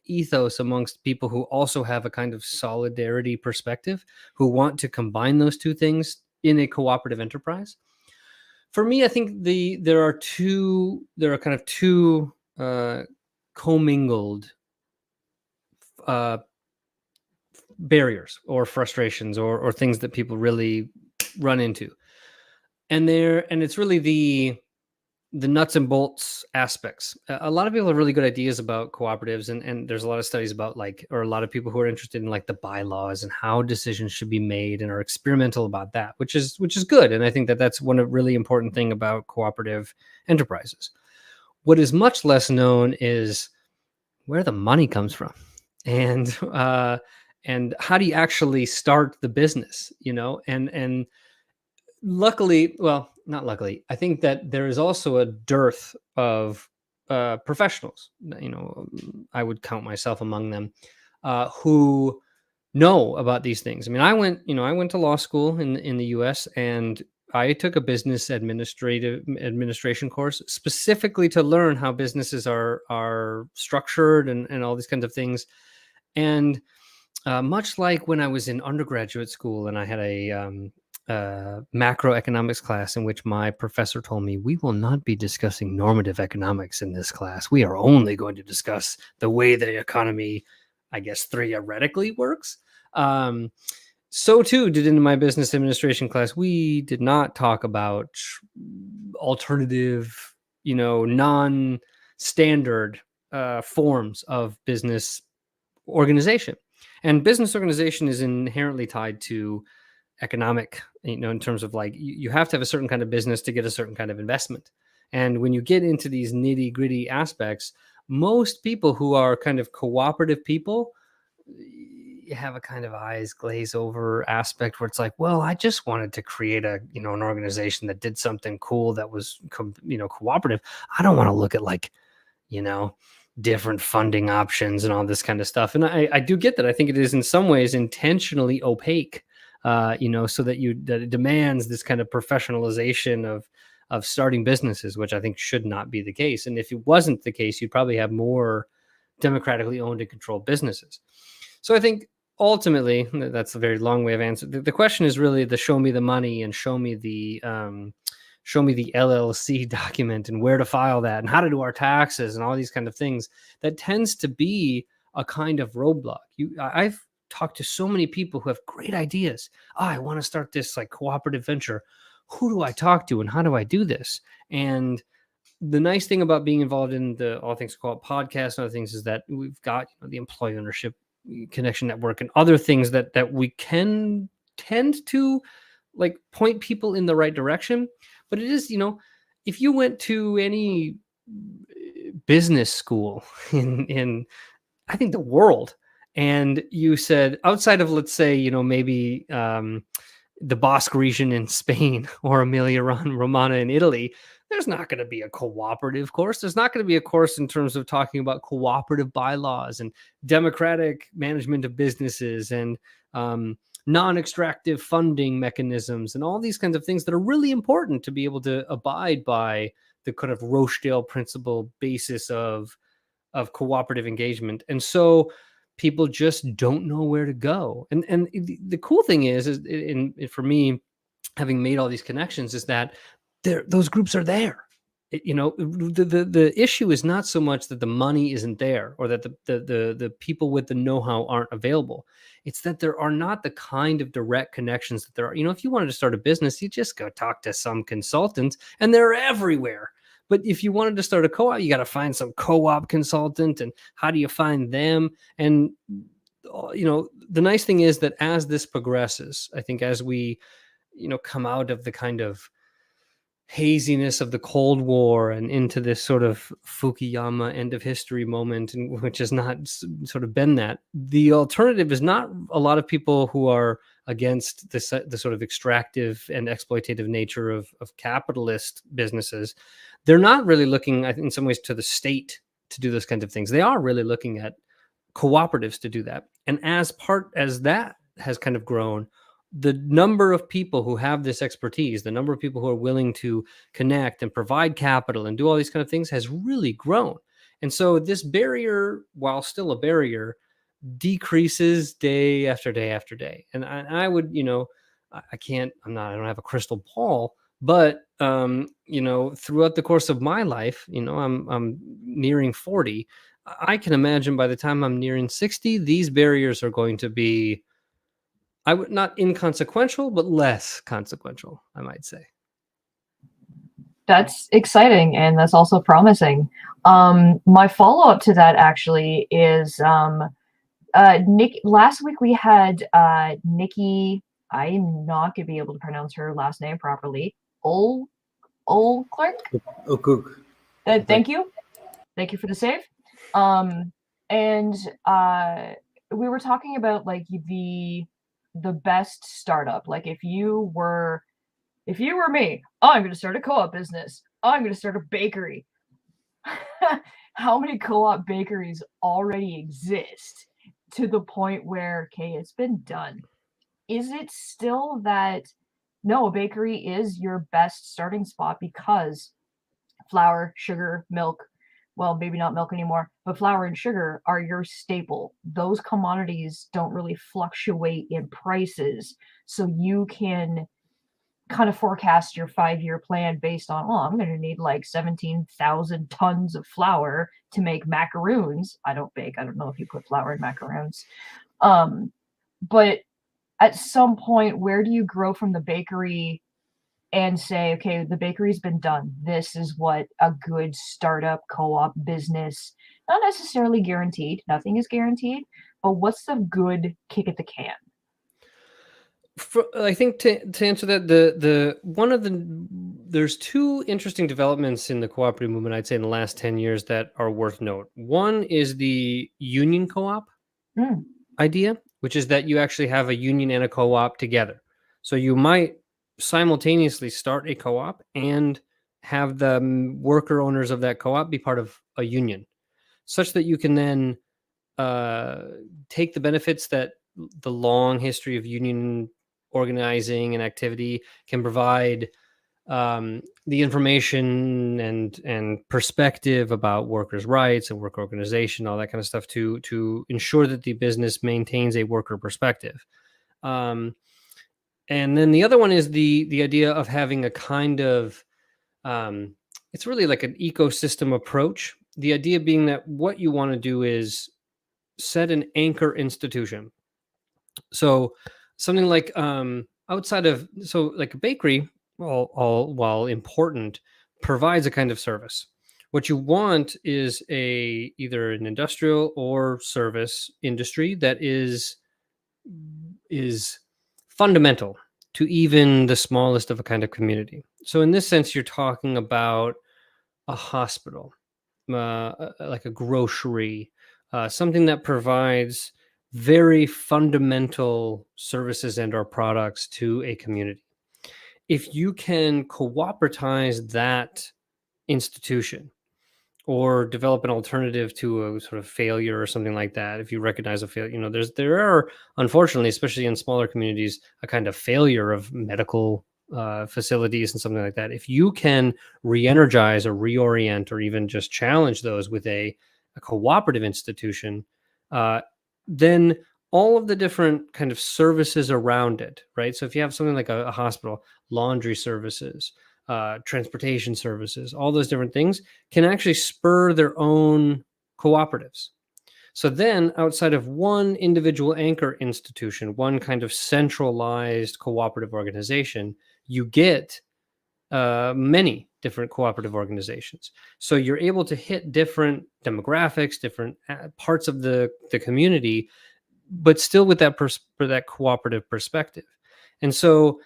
F: ethos amongst people who also have a kind of solidarity perspective, who want to combine those two things in a cooperative enterprise. For me, I think there are kind of two commingled barriers or frustrations or things that people really run into, and it's really the nuts and bolts aspects. A lot of people have really good ideas about cooperatives, and there's a lot of studies about or a lot of people who are interested in like the bylaws and how decisions should be made and are experimental about that, which is good. And I think that that's one really important thing about cooperative enterprises. What is much less known is where the money comes from, and how do you actually start the business, and luckily, well, not luckily, I think that there is also a dearth of professionals, I would count myself among them, who know about these things. I mean, I went to law school in the US, and I took a business administration course specifically to learn how businesses are structured and all these kinds of things. And much like when I was in undergraduate school and I had a macroeconomics class in which my professor told me, we will not be discussing normative economics in this class. We are only going to discuss the way the economy, I guess, theoretically works. So too did in my business administration class. We did not talk about alternative, non-standard forms of business organization. And business organization is inherently tied to economic, in terms of like you have to have a certain kind of business to get a certain kind of investment. And when you get into these nitty gritty aspects, most people who are kind of cooperative people, you have a kind of eyes glaze over aspect where it's like, well, I just wanted to create an organization that did something cool that was, cooperative. I don't want to look at like, different funding options and all this kind of stuff. And I do get that. I think it is in some ways intentionally opaque, so that it demands this kind of professionalization of starting businesses, which I think should not be the case. And if it wasn't the case, you'd probably have more democratically owned and controlled businesses. So I think ultimately, that's a very long way of answering. The question is really the show me the money and show me the LLC document and where to file that and how to do our taxes and all these kind of things. That tends to be a kind of roadblock. I've talked to so many people who have great ideas. I want to start this like cooperative venture. Who do I talk to and how do I do this? And the nice thing about being involved in the All Things Co-op podcast and other things is that we've got the employee ownership connection network and other things that we can tend to like point people in the right direction. But it is, if you went to any business school in I think the world, and you said outside of, let's say, maybe the Basque region in Spain or Emilia Romagna in Italy, there's not going to be a cooperative course. There's not going to be a course in terms of talking about cooperative bylaws and democratic management of businesses and non-extractive funding mechanisms and all these kinds of things that are really important to be able to abide by the kind of Rochdale principle basis of cooperative engagement. And so people just don't know where to go. And the cool thing is for me, having made all these connections, is that those groups are there. The issue is not so much that the money isn't there or that the people with the know-how aren't available. It's that there are not the kind of direct connections that there are. If you wanted to start a business, you just go talk to some consultant and they're everywhere. But if you wanted to start a co-op, you got to find some co-op consultant. And how do you find them? And, the nice thing is that as this progresses, I think as we, come out of the kind of haziness of the Cold War and into this sort of Fukuyama end of history moment, which has not sort of been that, the alternative is not a lot of people who are against the sort of extractive and exploitative nature of capitalist businesses. They're not really looking, I think, in some ways, to the state to do those kinds of things. They are really looking at cooperatives to do that. And as that has kind of grown, the number of people who have this expertise, the number of people who are willing to connect and provide capital and do all these kind of things has really grown. And so this barrier, while still a barrier, decreases day after day after day. And I would, I don't have a crystal ball, but, throughout the course of my life, I'm nearing 40. I can imagine by the time I'm nearing 60, these barriers are going to be, not inconsequential, but less consequential, I might say.
B: That's exciting, and that's also promising. My follow-up to that actually is Nick. Last week we had Nikki. I'm not gonna be able to pronounce her last name properly. Clark.
A: Cook.
B: Thank you for the save. And we were talking about like the best startup. Like if you were me, I'm going to start a co-op business. I'm going to start a bakery. How many co-op bakeries already exist to the point where, okay, it's been done? Is it still that, no, a bakery is your best starting spot because flour, sugar, milk, well, maybe not milk anymore, but flour and sugar are your staple. Those commodities don't really fluctuate in prices. So you can kind of forecast your 5-year plan based on, I'm going to need like 17,000 tons of flour to make macaroons. I don't bake. I don't know if you put flour in macaroons. But at some point, where do you grow from the bakery and say, okay, the bakery's been done. This is what a good startup co-op business, not necessarily guaranteed. Nothing is guaranteed, but what's the good kick at the can?
F: I think to answer that, there's two interesting developments in the cooperative movement, I'd say, in the last 10 years that are worth note. One is the union co-op
B: Mm.
F: idea, which is that you actually have a union and a co-op together. So you might simultaneously start a co-op and have the worker owners of that co-op be part of a union, such that you can then take the benefits that the long history of union organizing and activity can provide, the information and perspective about workers' rights and worker organization, all that kind of stuff, to ensure that the business maintains a worker perspective. And then the other one is the idea of having a kind of, it's really like an ecosystem approach. The idea being that what you want to do is set an anchor institution. So something like, outside of, so like a bakery, all while important, provides a kind of service. What you want is either an industrial or service industry that is fundamental to even the smallest of a kind of community. So in this sense, you're talking about a hospital, like a grocery, something that provides very fundamental services and or products to a community. If you can cooperatize that institution or develop an alternative to a sort of failure or something like that, if you recognize a failure, there are, unfortunately, especially in smaller communities, a kind of failure of medical facilities and something like that. If you can re-energize or reorient or even just challenge those with a cooperative institution, then all of the different kind of services around it, right? So if you have something like a hospital, laundry services, transportation services, all those different things can actually spur their own cooperatives. So then outside of one individual anchor institution, one kind of centralized cooperative organization, you get many different cooperative organizations. So you're able to hit different demographics, different parts of the community, but still with that cooperative perspective. And so,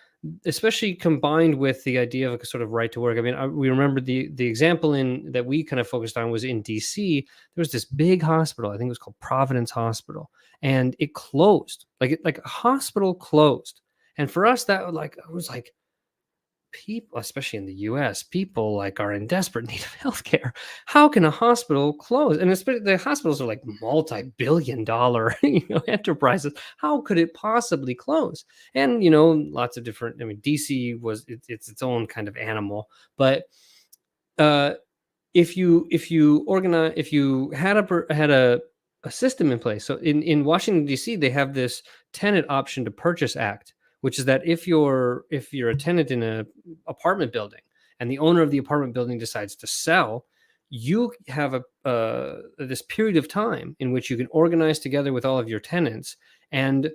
F: especially combined with the idea of a sort of right to work. I mean, we remember the example that we kind of focused on was in DC. There was this big hospital, I think it was called Providence Hospital, and it closed. Like a hospital closed. And for us, that was like, people, especially in the US, people like are in desperate need of healthcare. How can a hospital close? And especially the hospitals are like multi-billion-dollar enterprises. How could it possibly close? And lots of different. I mean, DC was it's its own kind of animal. But if you had a system in place, so in Washington DC, they have this tenant option to purchase act, which is that if you're a tenant in an apartment building and the owner of the apartment building decides to sell, you have this period of time in which you can organize together with all of your tenants and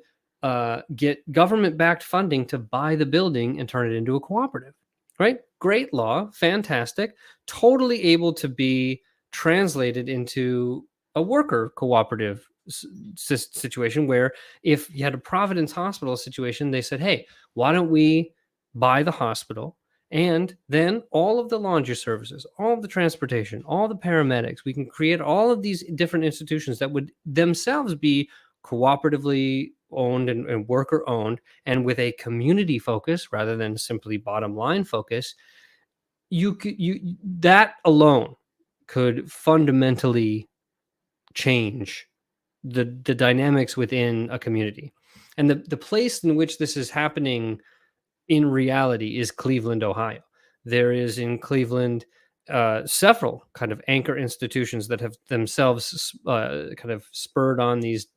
F: get government-backed funding to buy the building and turn it into a cooperative. Right? Great law, fantastic, totally able to be translated into a worker cooperative situation, where if you had a Providence Hospital situation, they said, hey, why don't we buy the hospital, and then all of the laundry services, all of the transportation, all the paramedics, we can create all of these different institutions that would themselves be cooperatively owned and worker owned, and with a community focus rather than simply bottom line focus. That alone could fundamentally change the dynamics within a community. And the place in which this is happening in reality is Cleveland, Ohio. There is in Cleveland several kind of anchor institutions that have themselves kind of spurred on these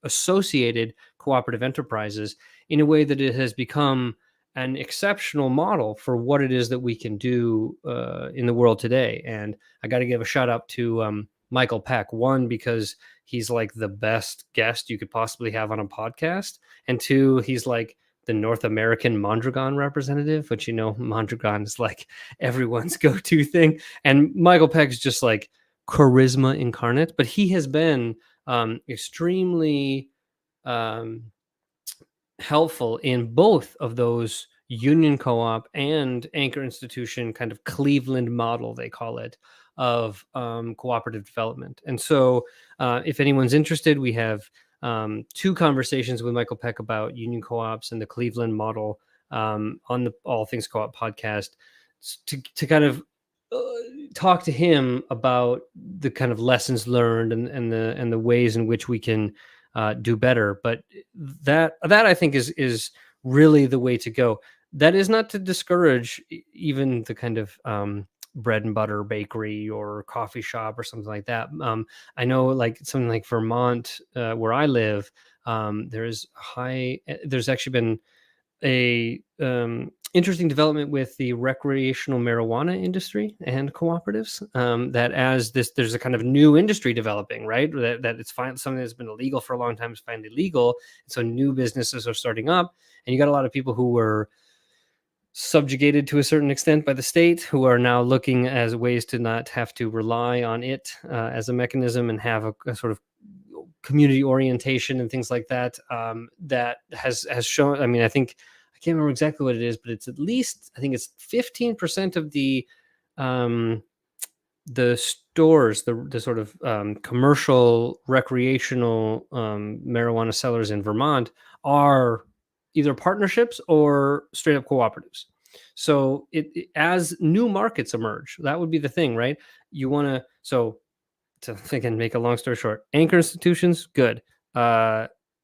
F: associated cooperative enterprises in a way that it has become an exceptional model for what it is that we can do in the world today. And I got to give a shout out to Michael Peck, one, because he's like the best guest you could possibly have on a podcast, and two, he's like the North American Mondragon representative, which, Mondragon is like everyone's go-to thing. And Michael Peck is just like charisma incarnate, but he has been extremely helpful in both of those union co-op and anchor institution kind of Cleveland model, they call it, of cooperative development. And so if anyone's interested, we have 2 conversations with Michael Peck about union co-ops and the Cleveland model on the All Things Co-op podcast to kind of talk to him about the kind of lessons learned and the ways in which we can do better. But that I think is really the way to go. That is not to discourage even the kind of bread and butter bakery or coffee shop or something like that. I know, like something like Vermont, where I live, there's actually been a interesting development with the recreational marijuana industry and cooperatives, that there's a kind of new industry developing, right? That it's something that's been illegal for a long time is finally legal. So new businesses are starting up, and you got a lot of people who were subjugated to a certain extent by the state who are now looking as ways to not have to rely on it as a mechanism and have a sort of community orientation and things like that. That has shown, I mean, I can't remember exactly what it is, but it's at least, I think it's 15% of the stores, the sort of commercial recreational marijuana sellers in Vermont are either partnerships or straight up cooperatives. So as new markets emerge, that would be the thing, right? You want to think and make a long story short, anchor institutions, good.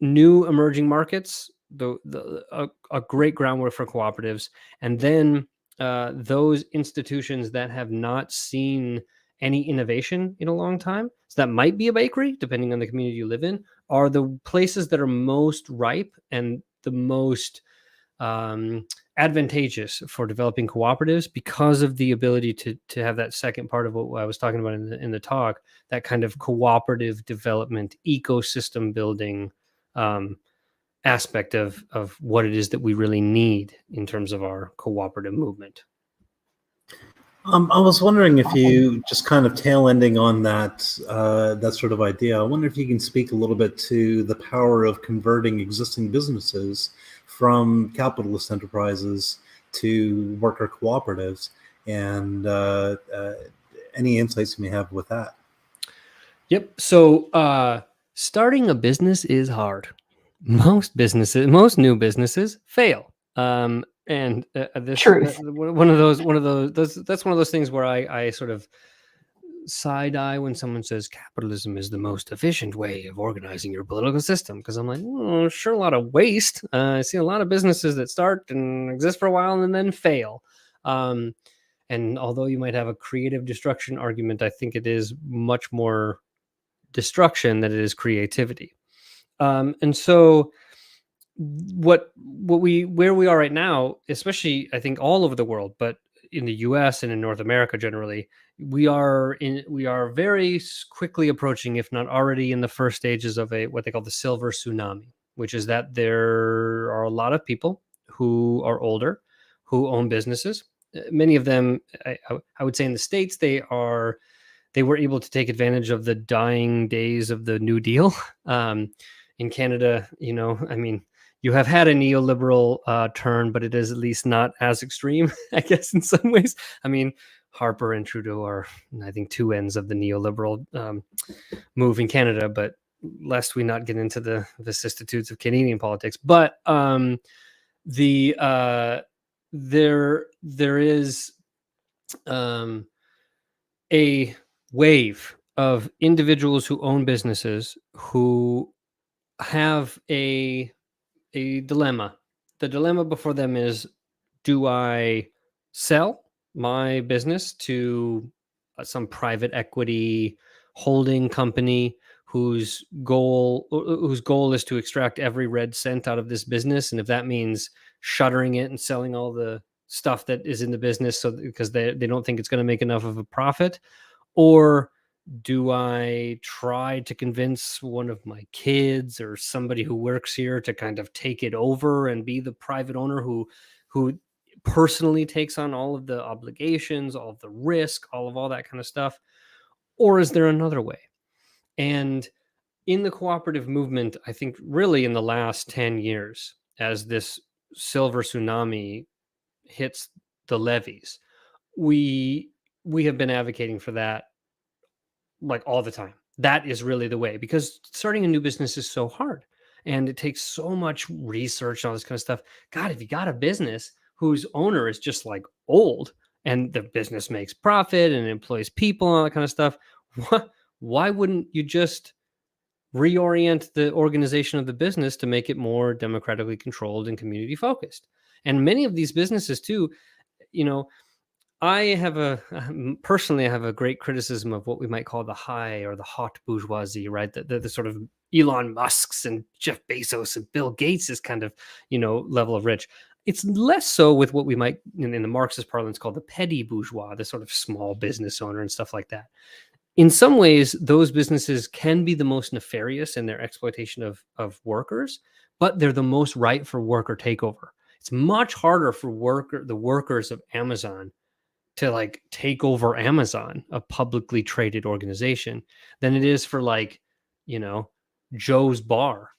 F: New emerging markets, a great groundwork for cooperatives. And then those institutions that have not seen any innovation in a long time, so that might be a bakery, depending on the community you live in, are the places that are most ripe and the most advantageous for developing cooperatives, because of the ability to have that second part of what I was talking about in the talk, that kind of cooperative development, ecosystem building aspect of what it is that we really need in terms of our cooperative movement.
A: I was wondering if you just kind of tail ending on that sort of idea. I wonder if you can speak a little bit to the power of converting existing businesses from capitalist enterprises to worker cooperatives, and any insights you may have with that.
F: Yep. So starting a business is hard. Most new businesses fail. And this
B: Truth.
F: one of those things where I sort of side eye when someone says capitalism is the most efficient way of organizing your political system, because I'm like, sure, a lot of waste. I see a lot of businesses that start and exist for a while and then fail. And although you might have a creative destruction argument, I think it is much more destruction than it is creativity. And so where we are right now, especially I think all over the world, but in the US and in North America generally, we are very quickly approaching, if not already in the first stages of what they call the silver tsunami, which is that there are a lot of people who are older who own businesses. Many of them, I would say in the States, they were able to take advantage of the dying days of the New Deal. In Canada, I mean, you have had a neoliberal turn, but it is at least not as extreme, I guess, in some ways. I mean, Harper and Trudeau are, I think, two ends of the neoliberal move in Canada, but lest we not get into the vicissitudes of Canadian politics. But there is a wave of individuals who own businesses who have a dilemma. The dilemma before them is, do I sell my business to some private equity holding company whose goal is to extract every red cent out of this business, and if that means shuttering it and selling all the stuff that is in the business because they don't think it's going to make enough of a profit? Or do I try to convince one of my kids or somebody who works here to kind of take it over and be the private owner who personally takes on all of the obligations, all of the risk, all that kind of stuff? Or is there another way? And in the cooperative movement, I think really in the last 10 years, as this silver tsunami hits the levees, we have been advocating for that like all the time. That is really the way, because starting a new business is so hard and it takes so much research and all this kind of stuff. God, if you got a business whose owner is just like old and the business makes profit and employs people and all that kind of stuff, why wouldn't you just reorient the organization of the business to make it more democratically controlled and community focused? And many of these businesses too, you know, I have personally, I have a great criticism of what we might call the high or the hot bourgeoisie, right? The sort of Elon Musk's and Jeff Bezos and Bill Gates' kind of, level of rich. It's less so with what we might, in the Marxist parlance, call the petty bourgeois, the sort of small business owner and stuff like that. In some ways, those businesses can be the most nefarious in their exploitation of workers, but they're the most ripe for worker takeover. It's much harder for the workers of Amazon to like take over Amazon, a publicly traded organization, than it is for like, Joe's Bar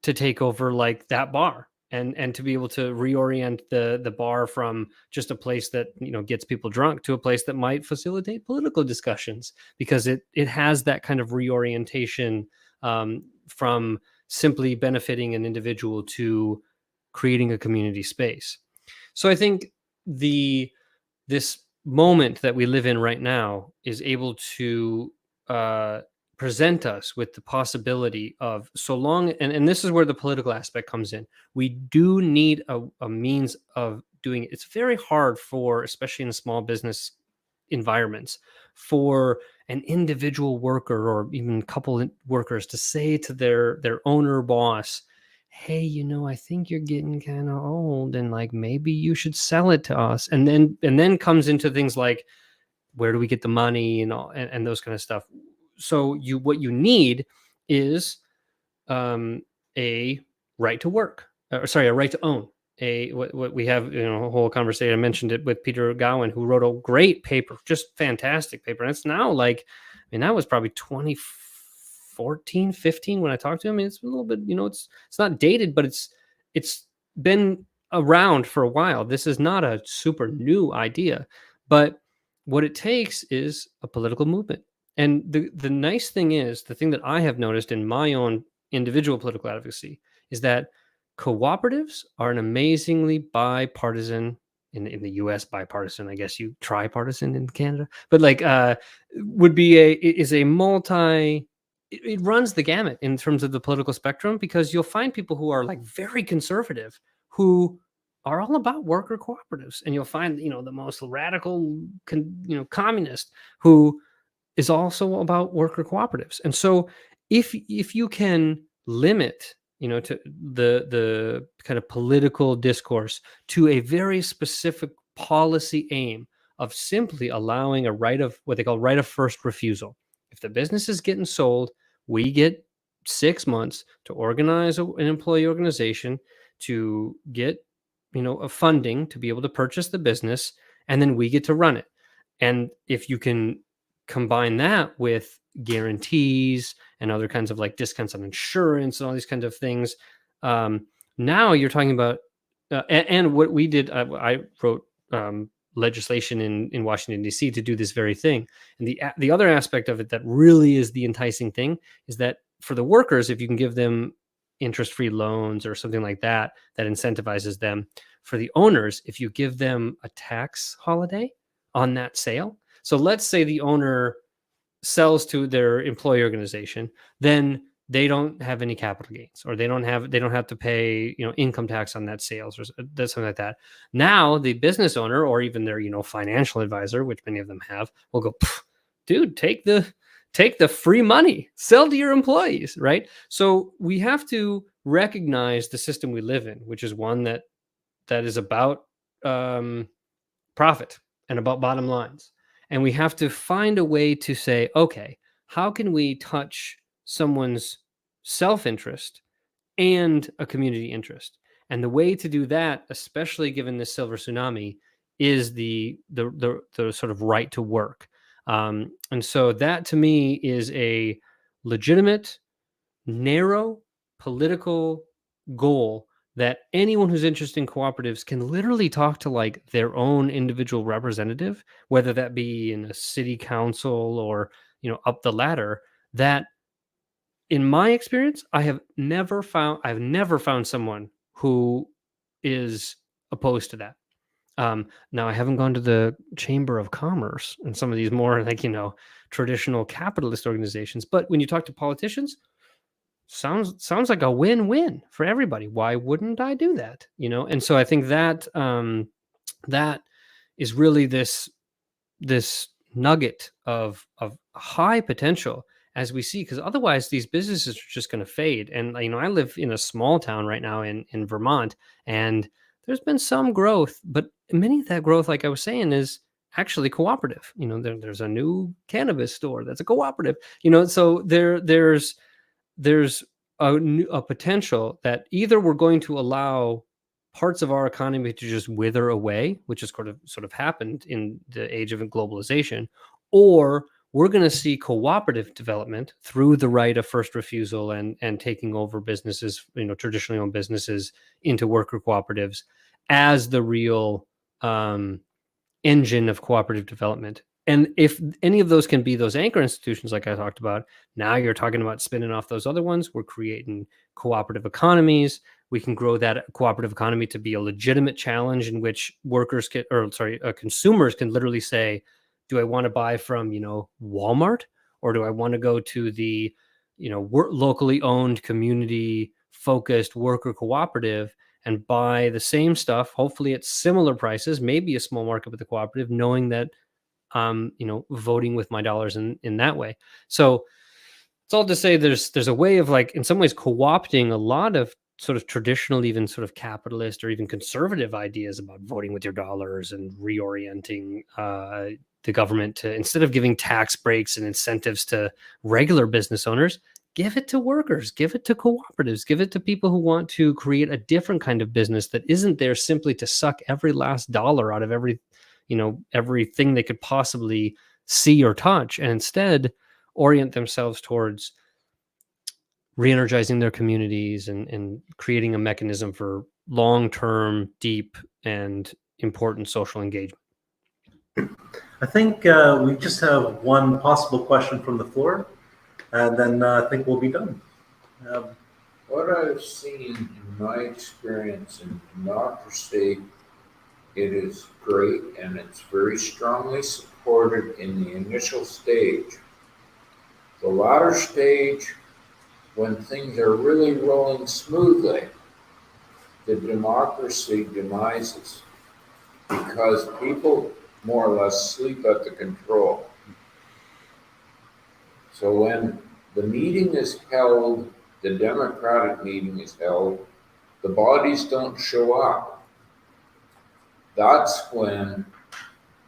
F: to take over like that bar and to be able to reorient the bar from just a place that, gets people drunk to a place that might facilitate political discussions, because it has that kind of reorientation from simply benefiting an individual to creating a community space. So I think this moment that we live in right now is able to present us with the possibility of, so long, and this is where the political aspect comes in, we do need a means of doing it. It's very hard for, especially in small business environments, for an individual worker or even a couple of workers to say to their owner boss, hey, I think you're getting kind of old and like maybe you should sell it to us. And then comes into things like, where do we get the money and all and those kind of stuff. So what you need is a right to work, a right to own. What we have, a whole conversation. I mentioned it with Peter Gowan, who wrote a great paper, just fantastic paper. And it's now like, that was probably 2014, 15 when I talked to him. It's a little bit, it's not dated, but it's been around for a while. This is not a super new idea, but what it takes is a political movement. And the nice thing is, the thing that I have noticed in my own individual political advocacy is that cooperatives are an amazingly bipartisan, in the US, bipartisan, I guess you tripartisan in Canada, but like is a multi, it runs the gamut in terms of the political spectrum, because you'll find people who are like very conservative who are all about worker cooperatives, and you'll find the most radical communist who is also about worker cooperatives. And so if you can limit to the kind of political discourse to a very specific policy aim of simply allowing a right of, what they call right of first refusal. If the business is getting sold, we get 6 months to organize an employee organization, to get a funding to be able to purchase the business, and then we get to run it. And if you can combine that with guarantees and other kinds of like discounts on insurance and all these kinds of things, now you're talking about and what we did, I wrote legislation in Washington DC to do this very thing. And the other aspect of it that really is the enticing thing is that for the workers, if you can give them interest-free loans or something like that incentivizes them. For the owners, if you give them a tax holiday on that sale. So let's say the owner sells to their employee organization, then they don't have any capital gains, or they don't have to pay income tax on that sales or something like that. Now the business owner, or even their financial advisor, which many of them have, will go, dude, take the free money, sell to your employees, right? So we have to recognize the system we live in, which is one that is about profit and about bottom lines. And we have to find a way to say, okay, how can we touch someone's self-interest and a community interest? And the way to do that, especially given the silver tsunami, is the sort of right to work. And so that to me is a legitimate, narrow political goal that anyone who's interested in cooperatives can literally talk to like their own individual representative, whether that be in a city council or, up the ladder. That, in my experience, I've never found someone who is opposed to that. Now, I haven't gone to the Chamber of Commerce and some of these more like, traditional capitalist organizations, but when you talk to politicians, sounds like a win-win for everybody. Why wouldn't I do that? And so I think that that is really this nugget of high potential as we see, because otherwise these businesses are just going to fade. And I live in a small town right now in Vermont, and there's been some growth, but many of that growth, like I was saying, is actually cooperative. There's a new cannabis store that's a cooperative. So there's a potential that either we're going to allow parts of our economy to just wither away, which is sort of happened in the age of globalization, or we're going to see cooperative development through the right of first refusal and taking over businesses, traditionally owned businesses, into worker cooperatives as the real engine of cooperative development. And if any of those can be those anchor institutions, like I talked about, now you're talking about spinning off those other ones. We're creating cooperative economies. We can grow that cooperative economy to be a legitimate challenge in which consumers can literally say, do I want to buy from, Walmart, or do I want to go to the, locally owned, community focused worker cooperative and buy the same stuff, hopefully at similar prices, maybe a small markup with the cooperative, knowing that voting with my dollars in that way. So it's all to say there's a way of, like, in some ways, co-opting a lot of sort of traditional, even sort of capitalist or even conservative ideas about voting with your dollars and reorienting the government to, instead of giving tax breaks and incentives to regular business owners, give it to workers, give it to cooperatives, give it to people who want to create a different kind of business that isn't there simply to suck every last dollar out of everything they could possibly see or touch, and instead orient themselves towards re-energizing their communities and creating a mechanism for long-term, deep, and important social engagement.
A: I think we just have one possible question from the floor, and then I think we'll be done.
D: What I've seen in my experience in democracy, it is great and it's very strongly supported in the initial stage. The latter stage, when things are really rolling smoothly, the democracy demises because people more or less sleep at the control. So when the meeting is held, the democratic meeting is held, the bodies don't show up. That's when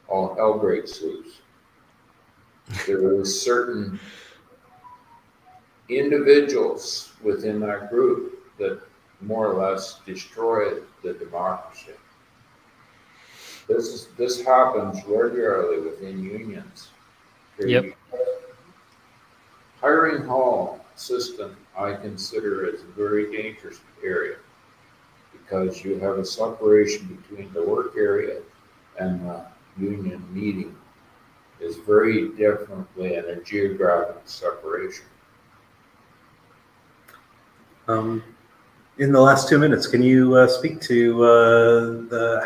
D: all hell breaks loose. There are certain individuals within that group that more or less destroy the democracy. This happens regularly within unions.
F: Yep.
D: Hiring hall system I consider as a very dangerous area because you have a separation between the work area and the union meeting is very differently in a geographic separation.
A: In the last 2 minutes, can you speak to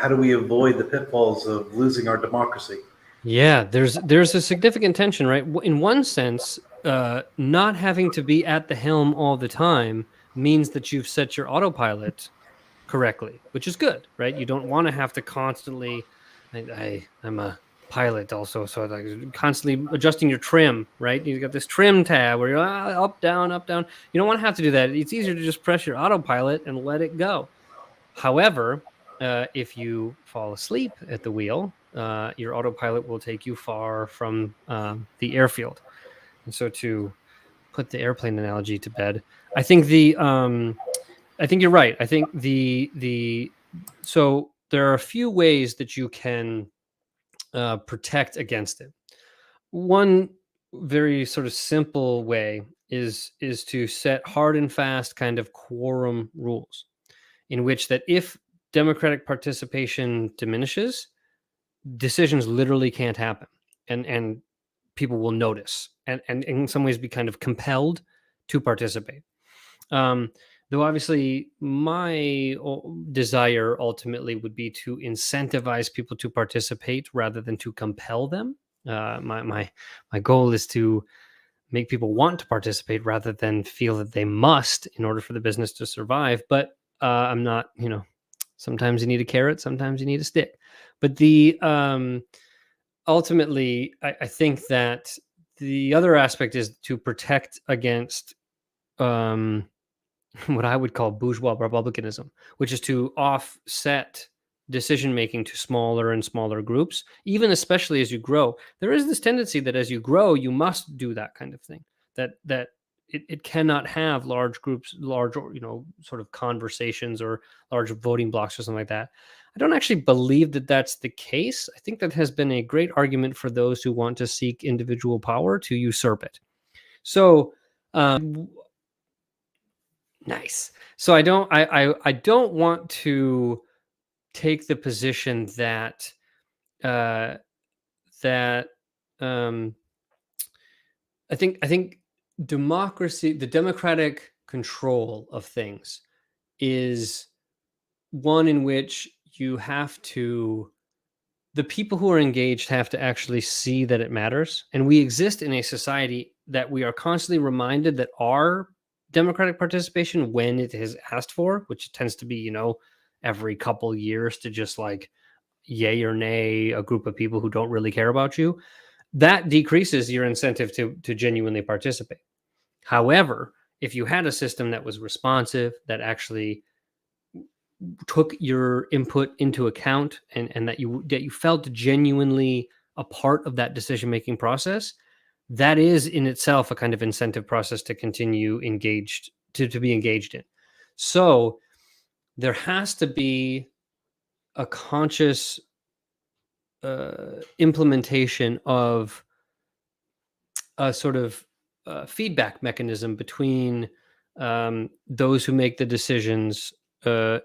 A: how do we avoid the pitfalls of losing our democracy?
F: Yeah, there's a significant tension, right? In one sense, not having to be at the helm all the time means that you've set your autopilot correctly, which is good, right? You don't want to have to constantly. I'm a pilot also, so like constantly adjusting your trim, right? You got this trim tab where you're up, down, up, down. You don't want to have to do that. It's easier to just press your autopilot and let it go. However, if you fall asleep at the wheel, your autopilot will take you far from the airfield. And so, to put the airplane analogy to bed, I think I think you're right. I think so there are a few ways that you can protect against it. One very sort of simple way is to set hard and fast kind of quorum rules. in which that if democratic participation diminishes, decisions literally can't happen, and people will notice, and in some ways be kind of compelled to participate. Though obviously my desire ultimately would be to incentivize people to participate rather than to compel them. My goal is to make people want to participate rather than feel that they must in order for the business to survive. But I'm not, sometimes you need a carrot, sometimes you need a stick. But the ultimately, I think that the other aspect is to protect against what I would call bourgeois republicanism, which is to offset decision making to smaller and smaller groups, even especially as you grow. There is this tendency that as you grow, you must do that kind of thing. That it cannot have large groups, large, sort of conversations or large voting blocks or something like that. I don't actually believe that that's the case. I think that has been a great argument for those who want to seek individual power to usurp it. So, nice. So I don't want to take the position that that I think democracy, the democratic control of things, is one in which you have to, the people who are engaged have to actually see that it matters. And we exist in a society that we are constantly reminded that our democratic participation, when it is asked for, which tends to be, every couple years, to just like yay or nay a group of people who don't really care about you, that decreases your incentive to genuinely participate. However, if you had a system that was responsive, that actually took your input into account, and that you felt genuinely a part of that decision-making process, that is in itself a kind of incentive process to continue engaged, to be engaged in. So there has to be a conscious implementation of a sort of feedback mechanism between those who make the decisions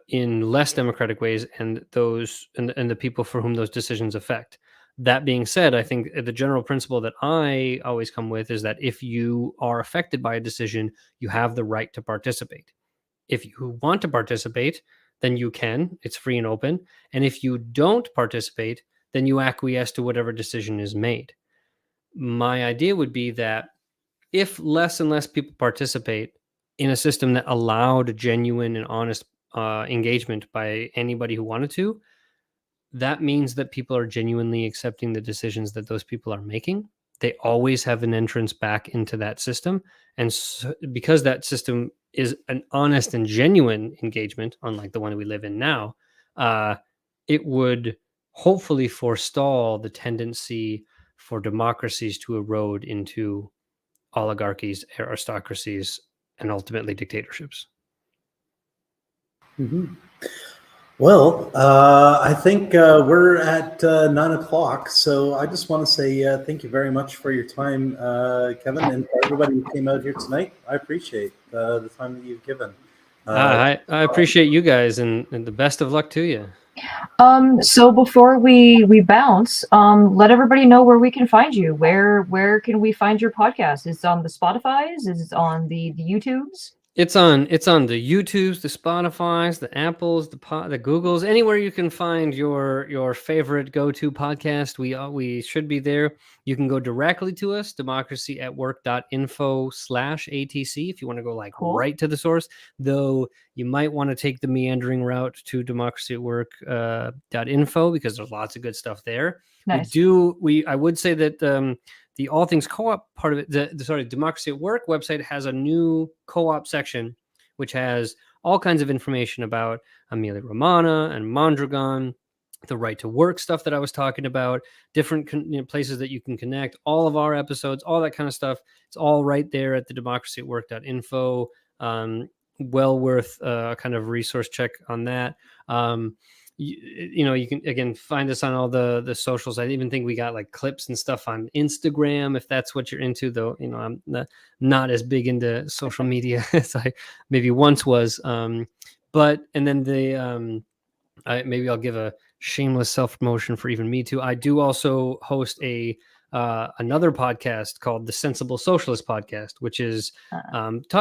F: in less democratic ways and those and the people for whom those decisions affect. That being said, I think the general principle that I always come with is that if you are affected by a decision, you have the right to participate. If you want to participate, then you can. It's free and open. And if you don't participate, then you acquiesce to whatever decision is made. My idea would be that if less and less people participate in a system that allowed genuine and honest engagement by anybody who wanted to, that means that people are genuinely accepting the decisions that those people are making. They always have an entrance back into that system. And so, because that system is an honest and genuine engagement, unlike the one we live in now, it would hopefully forestall the tendency for democracies to erode into oligarchies, aristocracies, and ultimately dictatorships.
A: Mm-hmm. Well, I think we're at 9 o'clock, so I just want to say thank you very much for your time, Kevin, and for everybody who came out here tonight. I appreciate the time that you've given.
F: I appreciate you guys, and the best of luck to you.
B: So before we bounce, let everybody know where we can find you. Where can we find your podcast? Is it on the Spotify's? Is it on the YouTubes?
F: It's on the YouTubes, the Spotify's, the Apples, the Googles, anywhere you can find your favorite go-to podcast. We should be there. You can go directly to us, democracyatwork.info/ATC, if you want to go right to the source, though you might want to take the meandering route to democracyatwork.info because there's lots of good stuff there.
B: Nice.
F: I would say that the All Things Co-op part of it, the Democracy at Work website has a new co-op section, which has all kinds of information about Amelia Romana and Mondragon, the right to work stuff that I was talking about, different places that you can connect, all of our episodes, all that kind of stuff. It's all right there at the democracyatwork.info. Well worth a kind of resource check on that. You can again find us on all the socials. I even think we got like clips and stuff on Instagram if that's what you're into, though I'm not as big into social media as I maybe once was, But and then maybe I'll give a shameless self-promotion for even me too. I do also host another podcast called the Sensible Socialist Podcast, which is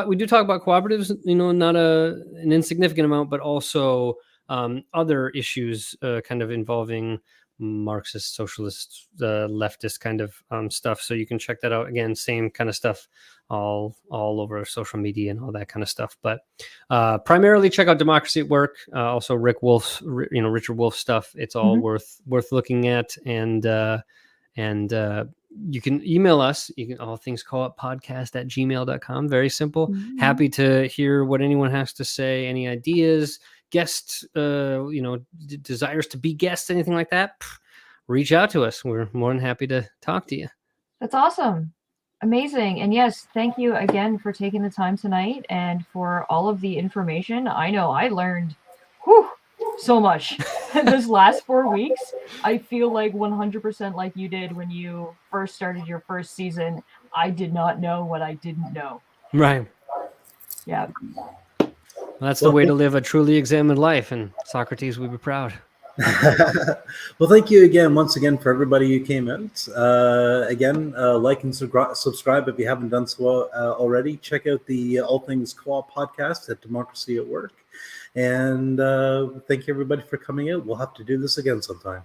F: we do talk about cooperatives, not an insignificant amount, but also other issues kind of involving Marxist, socialist, leftist kind of stuff. So you can check that out. Again, same kind of stuff all over social media and all that kind of stuff. But primarily check out Democracy at Work. Also Richard Wolf's stuff. It's all worth looking at. And you can email us. You can all things co-op podcast@gmail.com. Very simple. Happy to hear what anyone has to say. Any ideas, guests, desires to be guests, anything like that, reach out to us. We're more than happy to talk to you.
B: That's awesome. Amazing. And yes, thank you again for taking the time tonight and for all of the information. I know I learned so much this last 4 weeks. I feel like 100% like you did when you first started your first season. I did not know what I didn't know.
F: Right.
B: Yeah.
F: That's the way to live a truly examined life, and Socrates would be proud.
A: Well, thank you once again for everybody who came out. Like and subscribe if you haven't done so already. Check out the All Things Co-op podcast at Democracy at Work. And thank you everybody for coming out. We'll have to do this again sometime.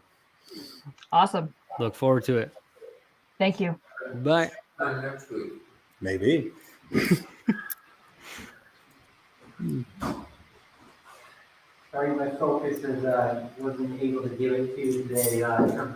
B: Awesome.
F: Look forward to it.
B: Thank you.
F: Bye.
D: Next week.
A: Maybe.
G: Sorry, my focus is wasn't able to give it to you today.